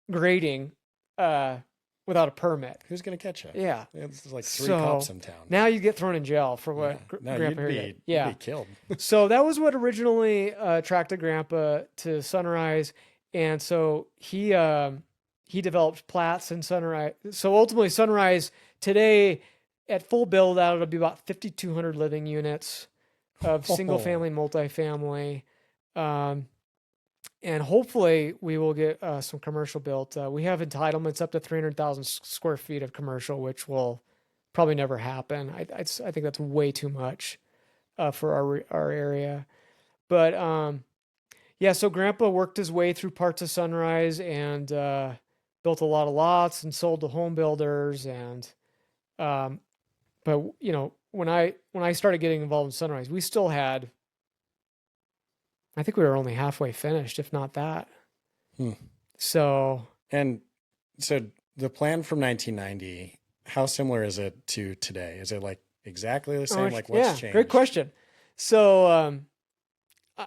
grading without a permit. Who's going to catch you? Yeah. There's like three cops in town. Now you get thrown in jail for what Grandpa did. Yeah. You'd be killed. So that was what originally attracted Grandpa to Sunrise. And so he developed plats in Sunrise. So ultimately Sunrise today at full build out, it'll be about 5,200 living units of single family and multifamily. And hopefully we will get some commercial built. We have entitlements up to 300,000 square feet of commercial, which will probably never happen. I think that's way too much for our area. But so Grandpa worked his way through parts of Sunrise and built a lot of lots and sold to home builders. And but when I started getting involved in Sunrise, we still had, I think we were only halfway finished, if not that. So, And so the plan from 1990, how similar is it to today? Is it like exactly the same? Like what's changed? Great question. So,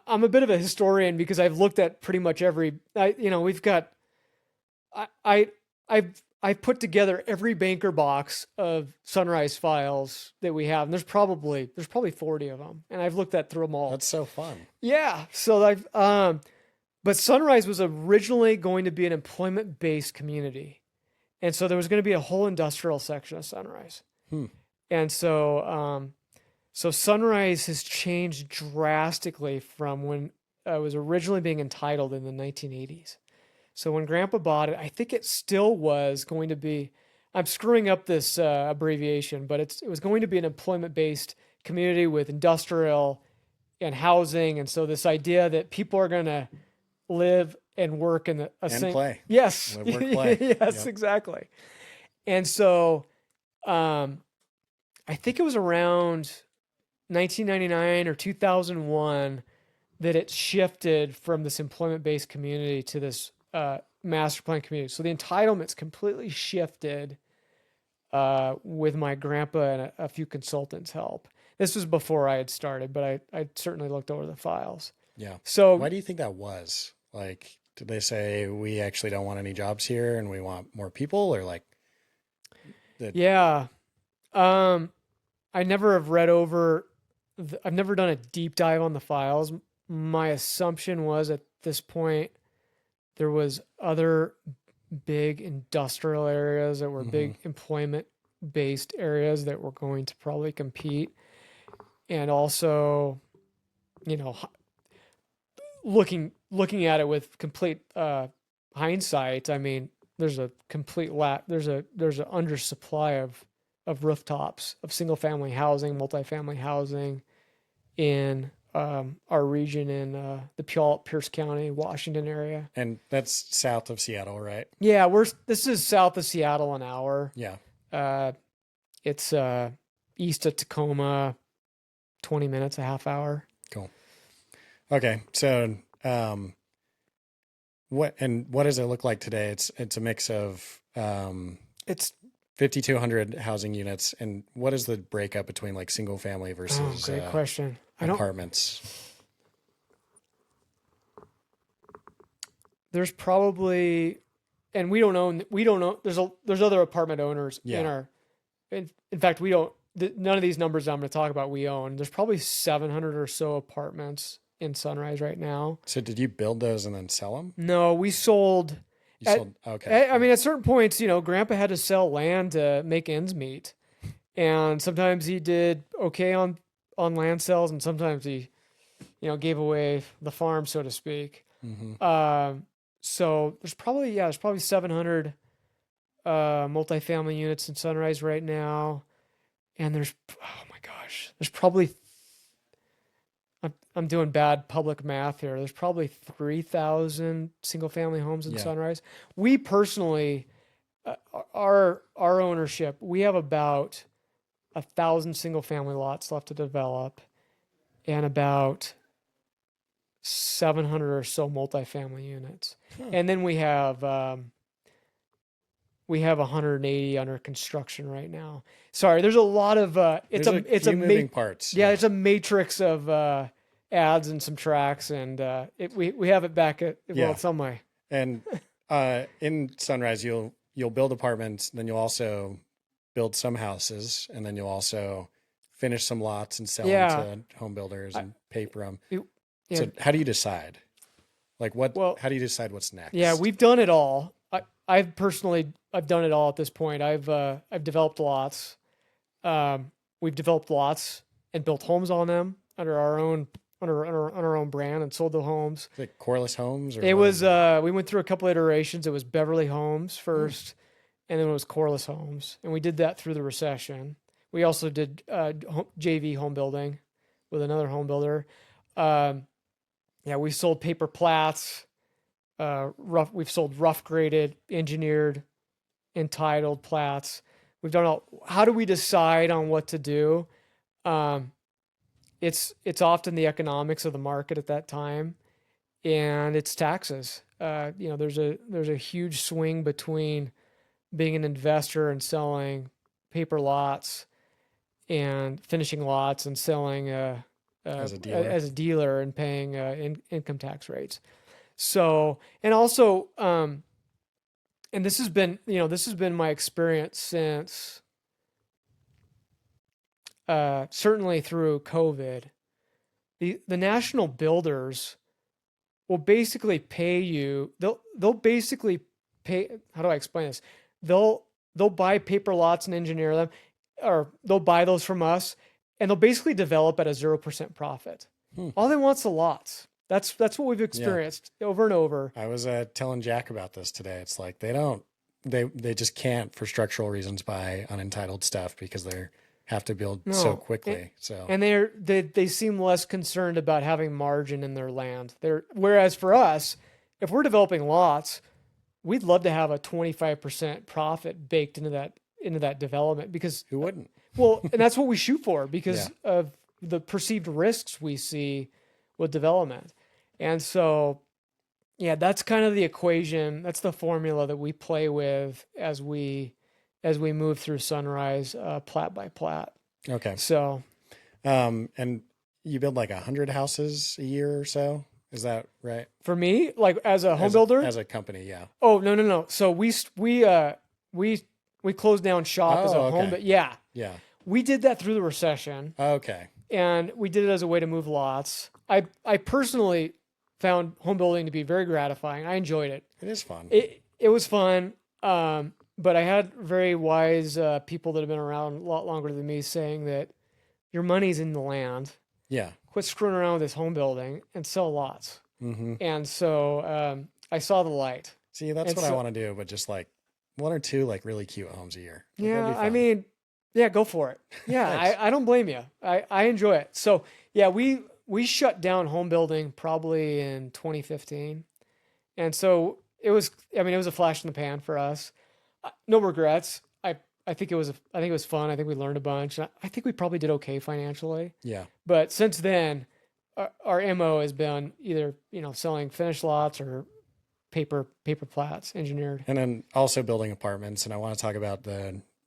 I'm a bit of a historian because I've looked at pretty much we've got, I, I've put together every banker box of Sunrise files that we have, and there's probably 40 of them, and I've looked at through them all. That's so fun. Yeah. So but Sunrise was originally going to be an employment-based community. And so there was going to be a whole industrial section of Sunrise. And so Sunrise has changed drastically from when it was originally being entitled in the 1980s. So when Grandpa bought it, I think it still was going to be, I'm screwing up this abbreviation, but it was going to be an employment-based community with industrial and housing. And so this idea that people are going to live and work in and play. Yes. Live, work, play. Yes, yep. Exactly. And so I think it was around 1999 or 2001 that it shifted from this employment-based community to this master plan community. So the entitlements completely shifted with my grandpa and a few consultants' help. This was before I had started, but I certainly looked over the files. Yeah. So why do you think that was? Like, did they say we actually don't want any jobs here and we want more people, or like? Yeah. I never have read over. I've never done a deep dive on the files. My assumption was at this point there was other big industrial areas that were big employment-based areas that were going to probably compete, and also, looking at it with complete hindsight, I mean, there's a complete there's an undersupply of rooftops of single-family housing, multifamily housing in our region in the Pierce County, Washington area. And that's south of Seattle, right? Yeah, this is south of Seattle an hour. Yeah. It's east of Tacoma, 20 minutes, a half hour. Cool. Okay. So what does it look like today? It's a mix of it's 5,200 housing units. And what is the breakup between like single family versus great question. Apartments? There's probably, and we don't know. There's other apartment owners in fact, we don't, none of these numbers I'm going to talk about we own. There's probably 700 or so apartments in Sunrise right now. So did you build those and then sell them? No, we sold. Okay. I mean, at certain points, Grandpa had to sell land to make ends meet. And sometimes he did okay on land sales, and sometimes he, gave away the farm, so to speak. So there's probably 700 multifamily units in Sunrise right now. And there's probably, I'm doing bad public math here. There's probably 3,000 single family homes in Sunrise. We personally, our ownership, we have about 1,000 single family lots left to develop and about 700 or so multifamily units. And then we have 180 under construction right now. Sorry, there's a lot of it's a moving parts. Yeah, it's a matrix of adds and subtracts, and we have it back at some way. And in Sunrise, you'll build apartments, then you'll also build some houses, and then you'll also finish some lots and sell them to home builders and paper them. So how do you decide? Like how do you decide what's next? Yeah, we've done it all. I've done it all at this point. I've developed lots. We've developed lots and built homes on them under our own brand and sold the homes. Like Corliss Homes? Or it was we went through a couple iterations. It was Beverly Homes first, and then it was Corliss Homes, and we did that through the recession. We also did JV home building with another home builder. We sold paper plats. We've sold rough graded, engineered, entitled plats. We've done all. How do we decide on what to do? It's often the economics of the market at that time, and it's taxes. There's a huge swing between being an investor and selling paper lots and finishing lots and selling As a as dealer. a dealer and paying income tax rates. So, and also, and this has been my experience since certainly through COVID. The national builders will basically pay you. They'll basically pay. How do I explain this? They'll buy paper lots and engineer them, or they'll buy those from us, and they'll basically develop at a 0% profit. All they want's the lots. That's what we've experienced over and over. I was telling Jack about this today. It's like they just can't, for structural reasons, buy unentitled stuff because they have to build so quickly. And they seem less concerned about having margin in their land. Whereas for us, if we're developing lots, we'd love to have a 25% profit baked into that development, because who wouldn't? Well, and that's what we shoot for because of the perceived risks we see with development. And so, yeah, that's kind of the equation. That's the formula that we play with as we move through Sunrise, plat by plat. Okay. So, and you build like 100 houses a year or so. Is that right? For me, like as a home builder, as a company, yeah. Oh, no. So we closed down shop as a home, but yeah. We did that through the recession. Okay. And we did it as a way to move lots. I personally found home building to be very gratifying. I enjoyed it. It is fun. It was fun. But I had very wise people that have been around a lot longer than me saying that your money's in the land. Yeah. Quit screwing around with this home building and sell lots. Mm-hmm. And so I saw the light. See, that's what I want to do, but just like one or two like really cute homes a year. Yeah, I mean, yeah, go for it. Yeah, I don't blame you. I enjoy it. So yeah, we shut down home building probably in 2015, and so it was a flash in the pan for us. No regrets. I think it was fun. I think we learned a bunch. I think we probably did okay financially. Yeah. But since then, our MO has been either selling finished lots or paper plats engineered, and then also building apartments. And I want to talk about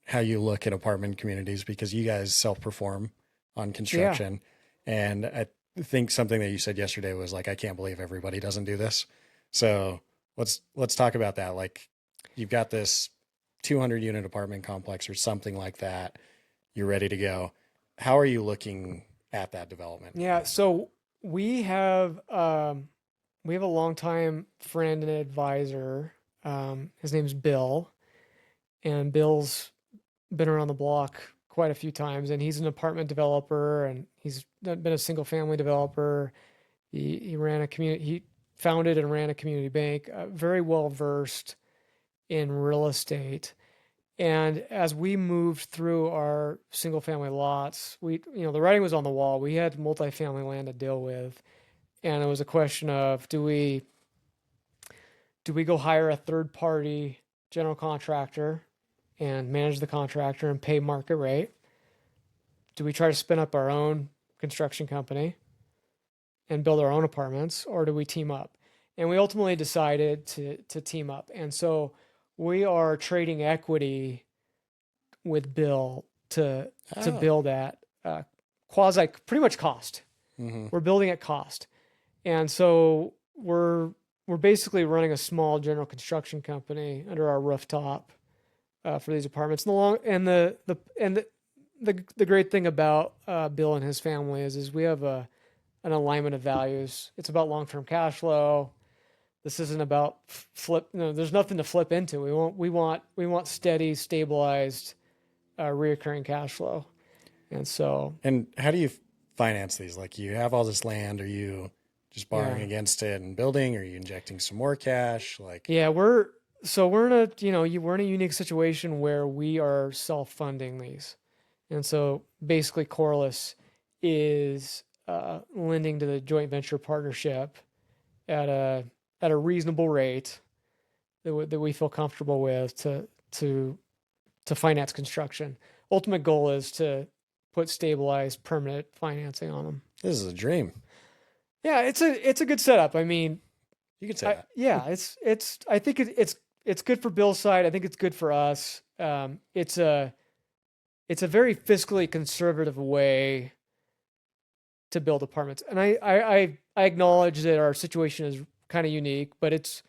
how you look at apartment communities, because you guys self-perform on construction. Yeah. And I think something that you said yesterday was like, I can't believe everybody doesn't do this. So let's talk about that. Like, you've got this 200 unit apartment complex or something like that. You're ready to go. How are you looking at that development? Yeah. So we have a longtime friend and advisor. His name's Bill, and Bill's been around the block quite a few times, and he's an apartment developer, and he's been a single family developer. He founded and ran a community bank, very well versed in real estate. And as we moved through our single family lots, the writing was on the wall. We had multifamily land to deal with. And it was a question of, do we go hire a third party general contractor and manage the contractor and pay market rate? Do we try to spin up our own construction company and build our own apartments, or do we team up? And we ultimately decided to team up. And so we are trading equity with Bill to build at quasi pretty much cost. Mm-hmm. We're building at cost. And so we're basically running a small general construction company under our rooftop for these apartments. The great thing about Bill and his family is we have an alignment of values. It's about long-term cash flow. This isn't about flip. No, there's nothing to flip into. We want steady, stabilized, reoccurring cash flow. And so. And how do you finance these? Like, you have all this land. Are you just borrowing against it and building? Or are you injecting some more cash? Like, yeah, we're in a unique situation where we are self-funding these, and so basically Corliss is lending to the joint venture partnership at a reasonable rate that we feel comfortable with to finance construction. Ultimate goal is to put stabilized permanent financing on them. This is a dream. Yeah, it's a good setup. I mean, You can say that. Yeah, I think it's good for Bill's side. I think it's good for us. It's a very fiscally conservative way to build apartments. And I acknowledge that our situation is kind of unique, but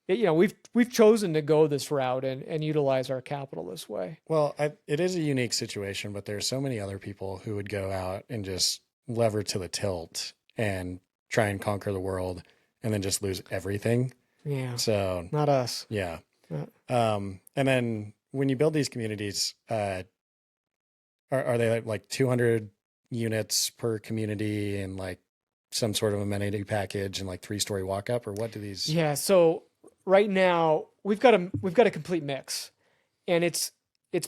we've chosen to go this route and utilize our capital this way. Well, it is a unique situation, but there's so many other people who would go out and just lever to the tilt and try and conquer the world and then just lose everything. Yeah. So not us. Yeah. And then when you build these communities, are they like 200 units per community and like some sort of amenity package and like 3-story walk up, or what do these? Yeah. So right now we've got a complete mix, and it's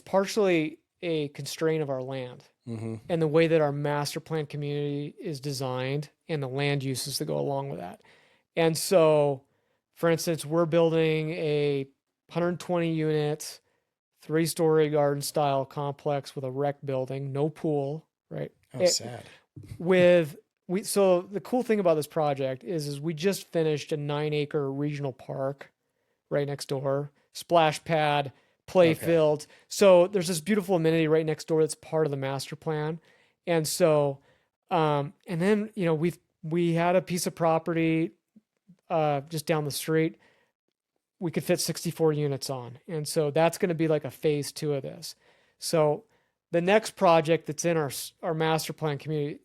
partially a constraint of our land and the way that our master plan community is designed and the land uses that go along with that. And so, for instance, we're building a 120 unit, 3-story garden style complex with a rec building, no pool, right? Oh, sad. So the cool thing about this project is we just finished a 9-acre regional park right next door, splash pad, play field. So there's this beautiful amenity right next door that's part of the master plan. And so, and then, we had a piece of property just down the street we could fit 64 units on. And so that's going to be like a phase 2 of this. So the next project that's in our master plan community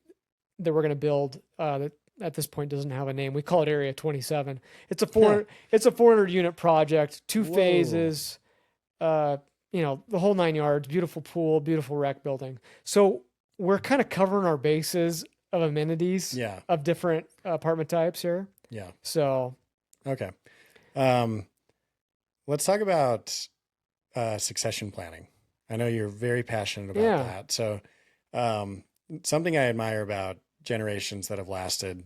that we're going to build, that at this point doesn't have a name. We call it Area 27. It's a 400 unit project, 2 phases, the whole 9 yards, beautiful pool, beautiful rec building. So we're kind of covering our bases of amenities of different apartment types here. Yeah. So, okay. Let's talk about succession planning. I know you're very passionate about that. So, something I admire about generations that have lasted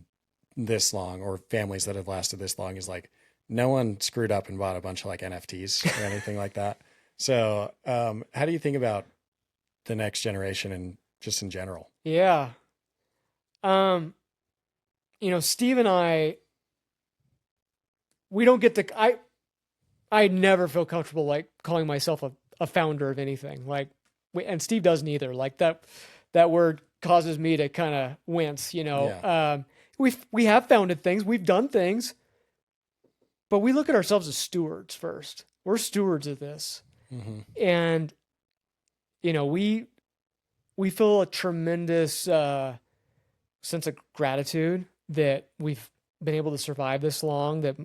this long, or families that have lasted this long, is like no one screwed up and bought a bunch of like NFTs or anything like that. So, how do you think about the next generation and just in general? Yeah. Steve and I, we don't get to, I never feel comfortable like calling myself a founder of anything. Like, and Steve doesn't either. Like that word causes me to kind of wince, we have founded things, we've done things, but we look at ourselves as stewards first. We're stewards of this. And, we feel a tremendous sense of gratitude that we've been able to survive this long, that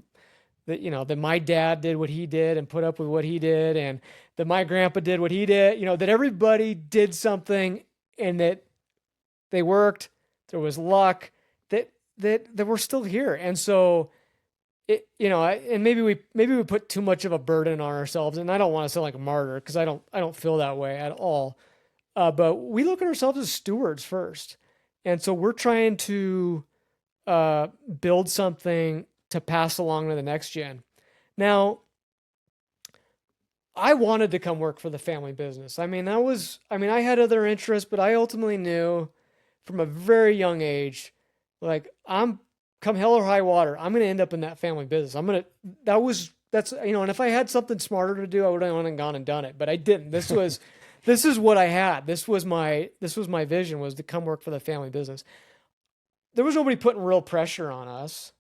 my dad did what he did and put up with what he did, and that my grandpa did what he did, that everybody did something and that they worked, there was luck, that we're still here. And so and maybe we put too much of a burden on ourselves, and I don't want to sound like a martyr because I don't feel that way at all. But we look at ourselves as stewards first. And so we're trying to build something to pass along to the next gen. Now, I wanted to come work for the family business. I had other interests, but I ultimately knew from a very young age, like, come hell or high water, I'm going to end up in that family business. And if I had something smarter to do, I would have gone and done it, but I didn't. This is what I had. This was my vision, was to come work for the family business. There was nobody putting real pressure on us.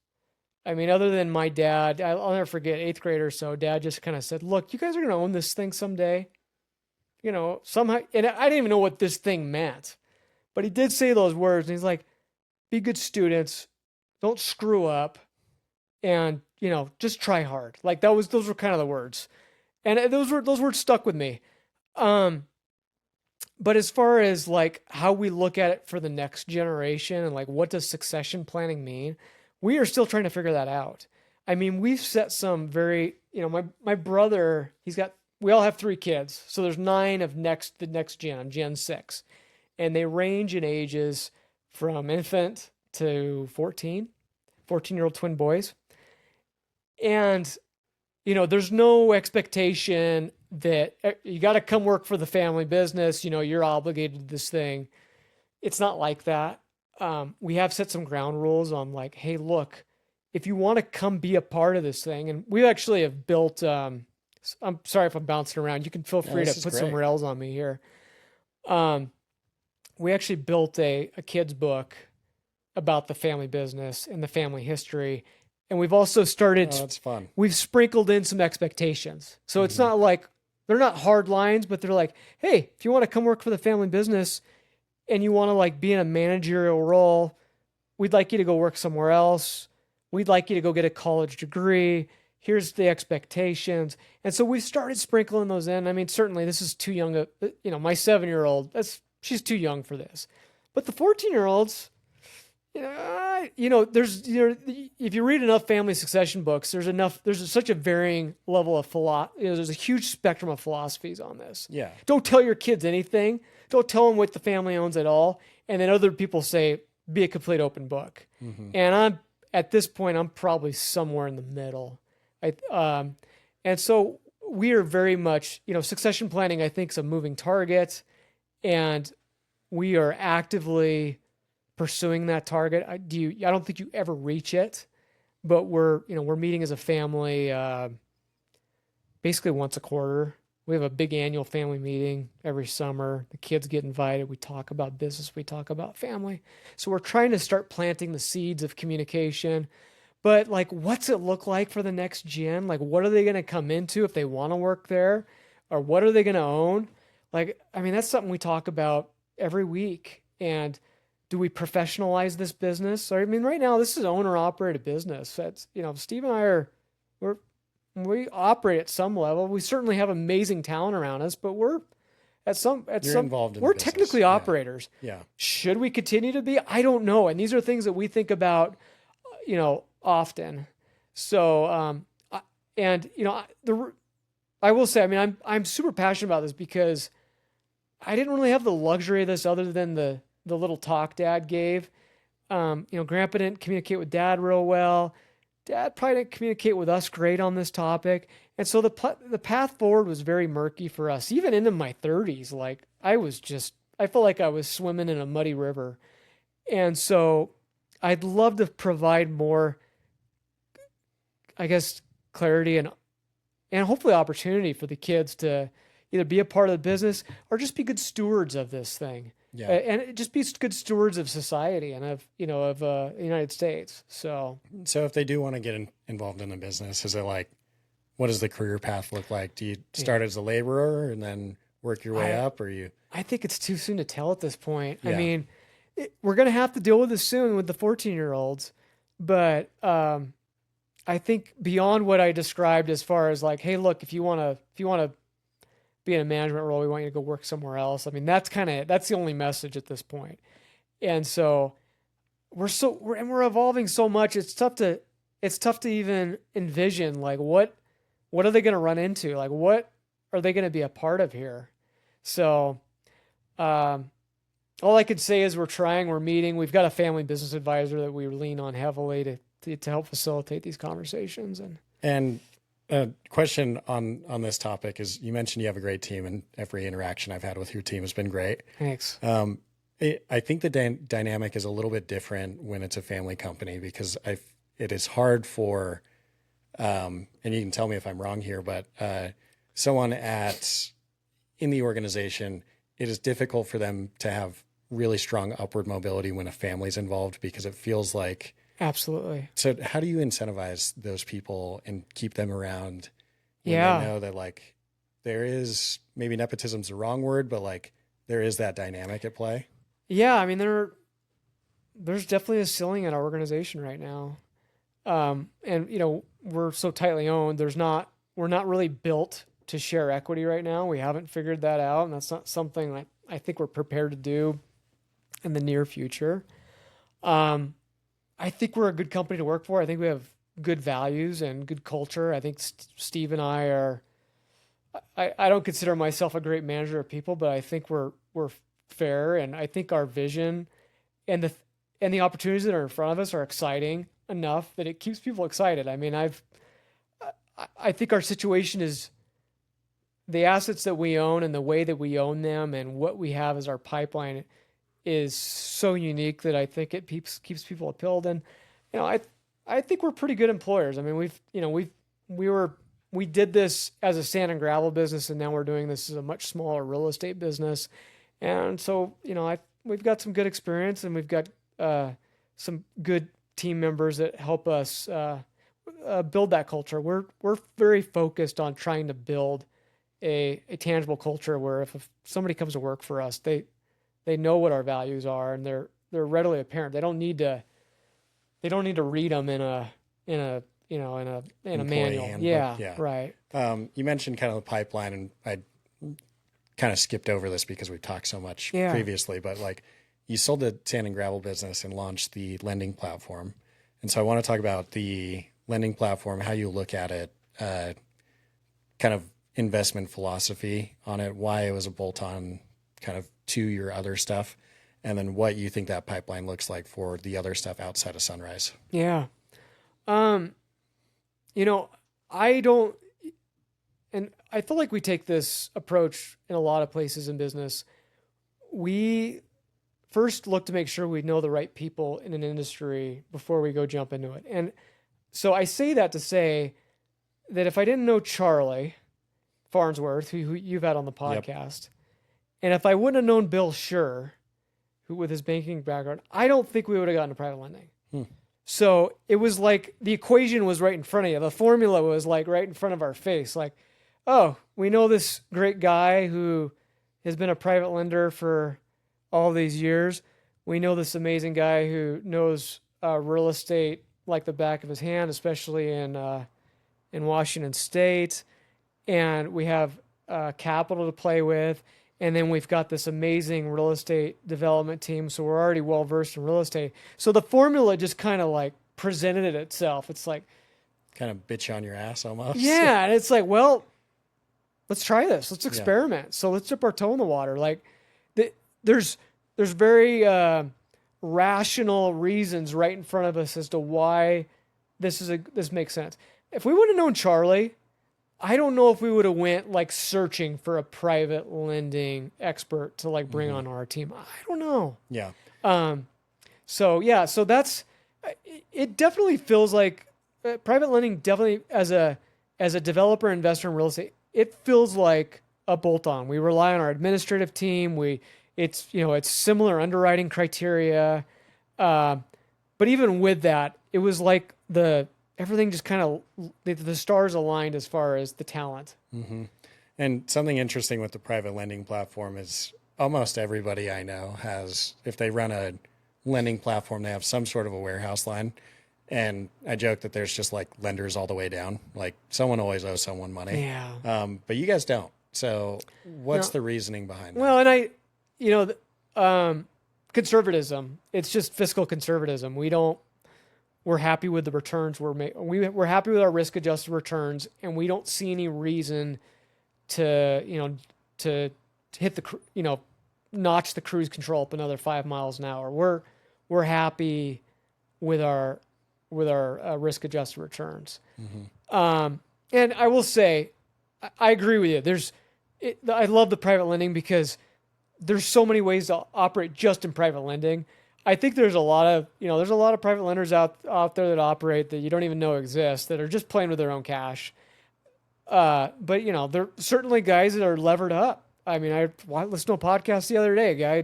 Other than my dad. I'll never forget, 8th grade or so, Dad just kind of said, look, you guys are going to own this thing someday. Somehow, and I didn't even know what this thing meant, but he did say those words, and he's like, be good students, don't screw up, and, just try hard. Like those were kind of the words. And those words stuck with me. But as far as like how we look at it for the next generation and like what does succession planning mean, we are still trying to figure that out. We've set some very, my brother, we all have 3 kids. So there's 9 of the next gen. I'm Gen 6. And they range in ages from infant to 14-year-old twin boys. And, there's no expectation that you got to come work for the family business. You're obligated to this thing. It's not like that. We have set some ground rules on like, hey, look, if you want to come be a part of this thing, and we actually have built, I'm sorry if I'm bouncing around. You can feel free to put some rails on me here. We actually built a kid's book about the family business and the family history. And we've also started, that's fun. We've sprinkled in some expectations. So it's not like, they're not hard lines, but they're like, hey, if you want to come work for the family business and you want to like be in a managerial role, we'd like you to go work somewhere else. We'd like you to go get a college degree. Here's the expectations. And so we've started sprinkling those in. I mean, certainly this is too young. My 7-year-old, she's too young for this. But the 14-year-olds, there's, if you read enough family succession books, there's such a varying level of there's a huge spectrum of philosophies on this. Yeah. Don't tell your kids anything. Don't tell them what the family owns at all. And then other people say, be a complete open book. And at this point, I'm probably somewhere in the middle. And so we are very much, succession planning, I think, is a moving target, and we are actively pursuing that target. I don't think you ever reach it, but we're meeting as a family, basically once a quarter. We have a big annual family meeting every summer. The kids get invited. We talk about business. We talk about family. So we're trying to start planting the seeds of communication. But like, what's it look like for the next gen? Like, what are they going to come into if they want to work there? Or what are they going to own? Like, I mean, that's something we talk about every week. And do we professionalize this business? I mean, right now, this is owner-operated business. That's, Steve and I we operate at some level. We certainly have amazing talent around us, but we're involved in we're the business. Technically operators. Yeah. Should we continue to be? I don't know. And these are things that we think about, often. So, I will say, I mean, I'm super passionate about this because I didn't really have the luxury of this other than the little talk Dad gave. Grandpa didn't communicate with Dad real well. Dad probably didn't communicate with us great on this topic. And so the path forward was very murky for us. Even into my 30s, like I felt like I was swimming in a muddy river. And so I'd love to provide more, I guess, clarity and hopefully opportunity for the kids to either be a part of the business or just be good stewards of this thing. Yeah. And just be good stewards of society and of the United States. So if they do want to get involved in the business, is it like, what does the career path look like? Do you start as a laborer and then work your way up, or you? I think it's too soon to tell at this point. Yeah. I mean, we're going to have to deal with this soon with the 14-year-olds, but I think beyond what I described as far as like, hey, look, if you want to be in a management role, we want you to go work somewhere else. I mean, that's the only message at this point. And so we're evolving so much. It's tough to even envision like what are they going to run into? Like, what are they going to be a part of here? So, all I could say is we're meeting. We've got a family business advisor that we lean on heavily to help facilitate these conversations. And a question on this topic is, you mentioned you have a great team, and every interaction I've had with your team has been great. Thanks. I think the dynamic is a little bit different when it's a family company, because it is hard for, and you can tell me if I'm wrong here, but someone in the organization, it is difficult for them to have really strong upward mobility when a family's involved, because it feels like. Absolutely. So how do you incentivize those people and keep them around when they know that like there is, maybe nepotism's the wrong word, but like there is that dynamic at play? Yeah. I mean, there's definitely a ceiling in our organization right now. And we're so tightly owned. We're not really built to share equity right now. We haven't figured that out. And that's not something I think we're prepared to do in the near future. I think we're a good company to work for. I think we have good values and good culture. I think Steve and I don't consider myself a great manager of people, but I think we're fair. And I think our vision and the opportunities that are in front of us are exciting enough that it keeps people excited. I mean, I think our situation is the assets that we own and the way that we own them and what we have as our pipeline is so unique that I think it keeps people appealed. And, I think we're pretty good employers. I mean, we did this as a sand and gravel business, and now we're doing this as a much smaller real estate business. And so, we've got some good experience, and we've got some good team members that help us build that culture. We're very focused on trying to build a tangible culture where if somebody comes to work for us, they know what our values are, and they're readily apparent. They don't need to read them in a manual. Handbook. Yeah, right. You mentioned kind of the pipeline, and I kind of skipped over this because we've talked so much previously, but like you sold the sand and gravel business and launched the lending platform. And so I want to talk about the lending platform, how you look at it, kind of investment philosophy on it, why it was a bolt-on kind of to your other stuff, and then what you think that pipeline looks like for the other stuff outside of Sunrise. Yeah. I don't, and I feel like we take this approach in a lot of places in business. We first look to make sure we know the right people in an industry before we go jump into it. And so I say that to say that if I didn't know Charlie Farnsworth, who you've had on the podcast, and if I wouldn't have known Bill Schur, who with his banking background, I don't think we would have gotten to private lending. So it was like the equation was right in front of you. The formula was like right in front of our face. Like, oh, we know this great guy who has been a private lender for all these years. We know this amazing guy who knows real estate like the back of his hand, especially in Washington State. And we have capital to play with. And then we've got this amazing real estate development team. So we're already well versed in real estate. So the formula just kind of like presented it itself. It's like kind of bitch you on your ass almost. Yeah. And it's like, well, let's try this. Let's experiment. Yeah. So let's dip our toe in the water. Like there's very rational reasons right in front of us as to why this makes sense. If we would have known Charlie, I don't know if we would have went like searching for a private lending expert to like bring on our team. I don't know. Yeah. So that's, it definitely feels like private lending definitely as a developer investor in real estate, it feels like a bolt-on. We rely on our administrative team. It's similar underwriting criteria. But even with that, it was like everything just kind of, the stars aligned as far as the talent. Mm-hmm. And something interesting with the private lending platform is almost everybody I know has, if they run a lending platform, they have some sort of a warehouse line. And I joke that there's just like lenders all the way down. Like someone always owes someone money. Yeah. But you guys don't. So what's the reasoning behind that? Well, and conservatism, it's just fiscal conservatism. We're happy with the returns we're happy with our risk adjusted returns, and we don't see any reason to hit notch the cruise control up another 5 miles an hour. We're happy with our risk adjusted returns. Mm-hmm. And I will say, I agree with you. I love the private lending because there's so many ways to operate just in private lending. I think there's a lot of private lenders out there that operate that you don't even know exist, that are just playing with their own cash. But there are certainly guys that are levered up. I mean, I listened to a podcast the other day, guy.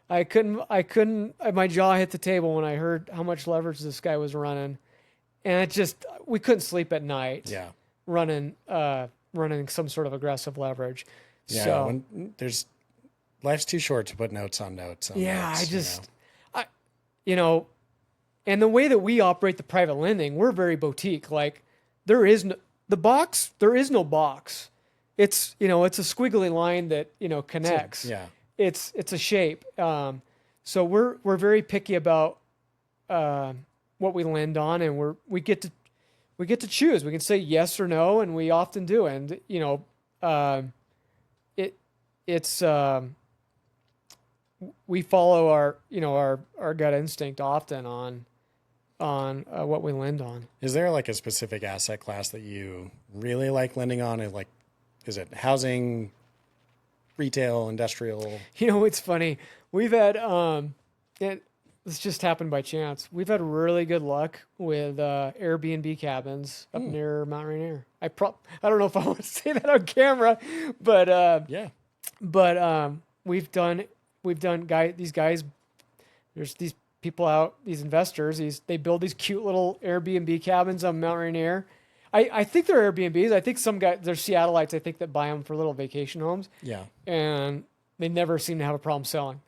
I couldn't, my jaw hit the table when I heard how much leverage this guy was running. And we couldn't sleep at night. Yeah. Running some sort of aggressive leverage. Yeah. So, life's too short to put notes on notes. And the way that we operate the private lending, we're very boutique. Like there is no box. It's, it's a squiggly line that, connects. It's a shape. So we're very picky about, what we lend on, and we get to choose. We can say yes or no, and we often do. And, we follow our gut instinct often on what we lend on. Is there like a specific asset class that you really like lending on? And like, is it housing, retail, industrial? It's funny. We've had this just happened by chance. We've had really good luck with Airbnb cabins up near Mount Rainier. I don't know if I want to say that on camera, but we've done these guys. There's these people out, these investors. They build these cute little Airbnb cabins on Mount Rainier. I think they're Airbnbs. I think some guys, they're Seattleites, I think, that buy them for little vacation homes. Yeah. And they never seem to have a problem selling.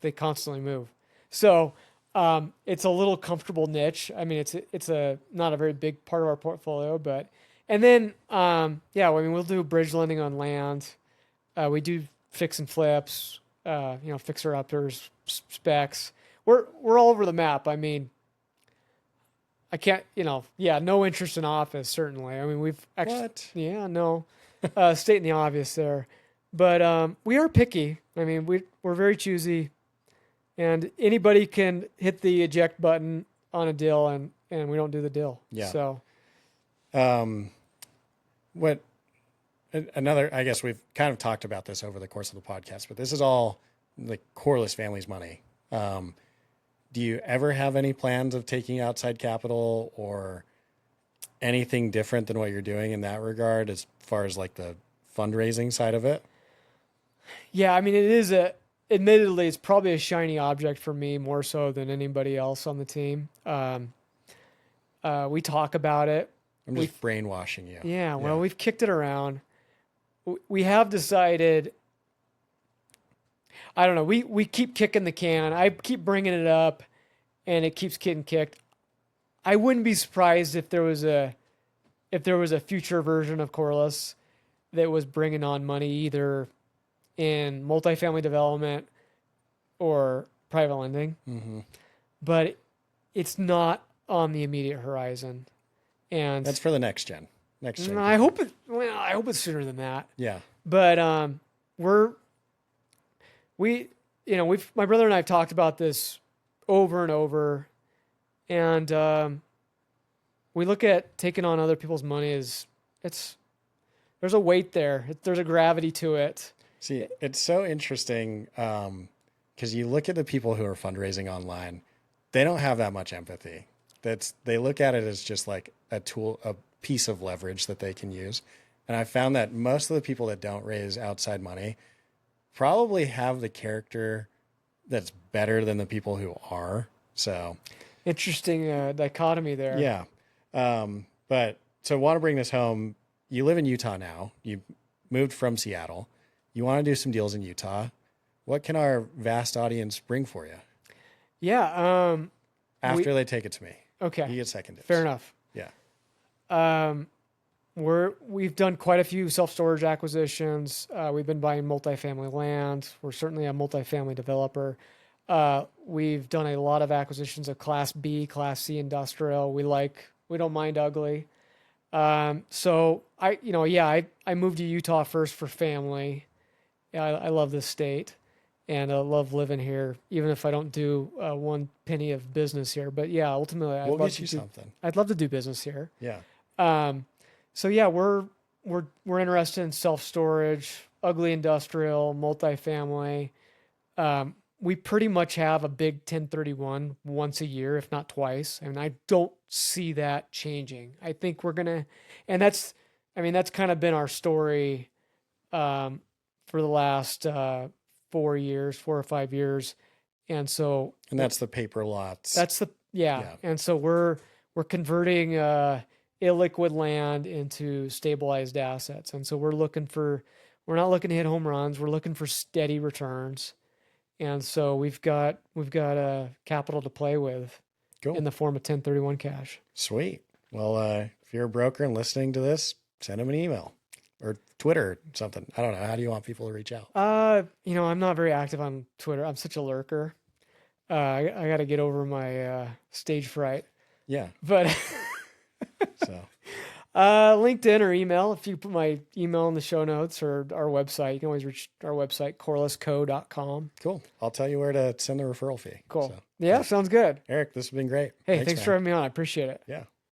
They constantly move. So it's a little comfortable niche. I mean, it's not a very big part of our portfolio, but, and then, we'll do bridge lending on land. We do fix and flips, fixer uppers, specs. We're all over the map. I mean, I can't, no interest in office, certainly. I mean, we've actually, stating the obvious there, but we are picky. I mean, we're very choosy, and anybody can hit the eject button on a deal, and we don't do the deal. Yeah. So, I guess we've kind of talked about this over the course of the podcast, but this is all the Corliss family's money. Do you ever have any plans of taking outside capital or anything different than what you're doing in that regard, as far as like the fundraising side of it? Yeah, I mean, admittedly, it's probably a shiny object for me more so than anybody else on the team. We talk about it. I'm just brainwashing you. Yeah, well, we've kicked it around. We have decided, I don't know, we keep kicking the can. I keep bringing it up, and it keeps getting kicked. I wouldn't be surprised if there was a future version of Corliss that was bringing on money either in multifamily development or private lending. Mm-hmm. But it's not on the immediate horizon. And that's for the next gen. I hope it's sooner than that. Yeah. But my brother and I have talked about this over and over, and we look at taking on other people's money as there's a weight there. There's a gravity to it. See, it's so interesting because you look at the people who are fundraising online, they don't have that much empathy. They look at it as just like a tool, a piece of leverage that they can use. And I found that most of the people that don't raise outside money probably have the character that's better than the people who are. So interesting dichotomy there. Yeah. But so I want to bring this home. You live in Utah now. You moved from Seattle. You want to do some deals in Utah. What can our vast audience bring for you? Yeah. After they take it to me. Okay. You get second dibs. Fair enough. Yeah. We've done quite a few self-storage acquisitions. We've been buying multifamily land. We're certainly a multifamily developer. We've done a lot of acquisitions of Class B, Class C industrial. We don't mind ugly. So I moved to Utah first for family. I love this state, and I love living here, even if I don't do one penny of business here. But yeah, ultimately, I'd love to do business here. Yeah. So yeah, we're interested in self-storage, ugly industrial, multifamily. We pretty much have a big 1031 once a year, if not twice. I mean, I don't see that changing. I think we're gonna, and that's kind of been our story for the last 4 or 5 years. And that's the paper lots. And so we're converting illiquid land into stabilized assets. And so we're not looking to hit home runs. We're looking for steady returns. And so we've got capital to play with. Cool. In the form of 1031 cash. Sweet. Well, if you're a broker and listening to this, send them an email or Twitter or something. I don't know. How do you want people to reach out? I'm not very active on Twitter. I'm such a lurker. I got to get over my stage fright. Yeah. But so LinkedIn or email. If you put my email in the show notes or our website, you can always reach our website, corlissco.com. Cool. I'll tell you where to send the referral fee. Cool. So, yeah, sounds good. Eric, this has been great. Hey, thanks for having me on. I appreciate it. Yeah.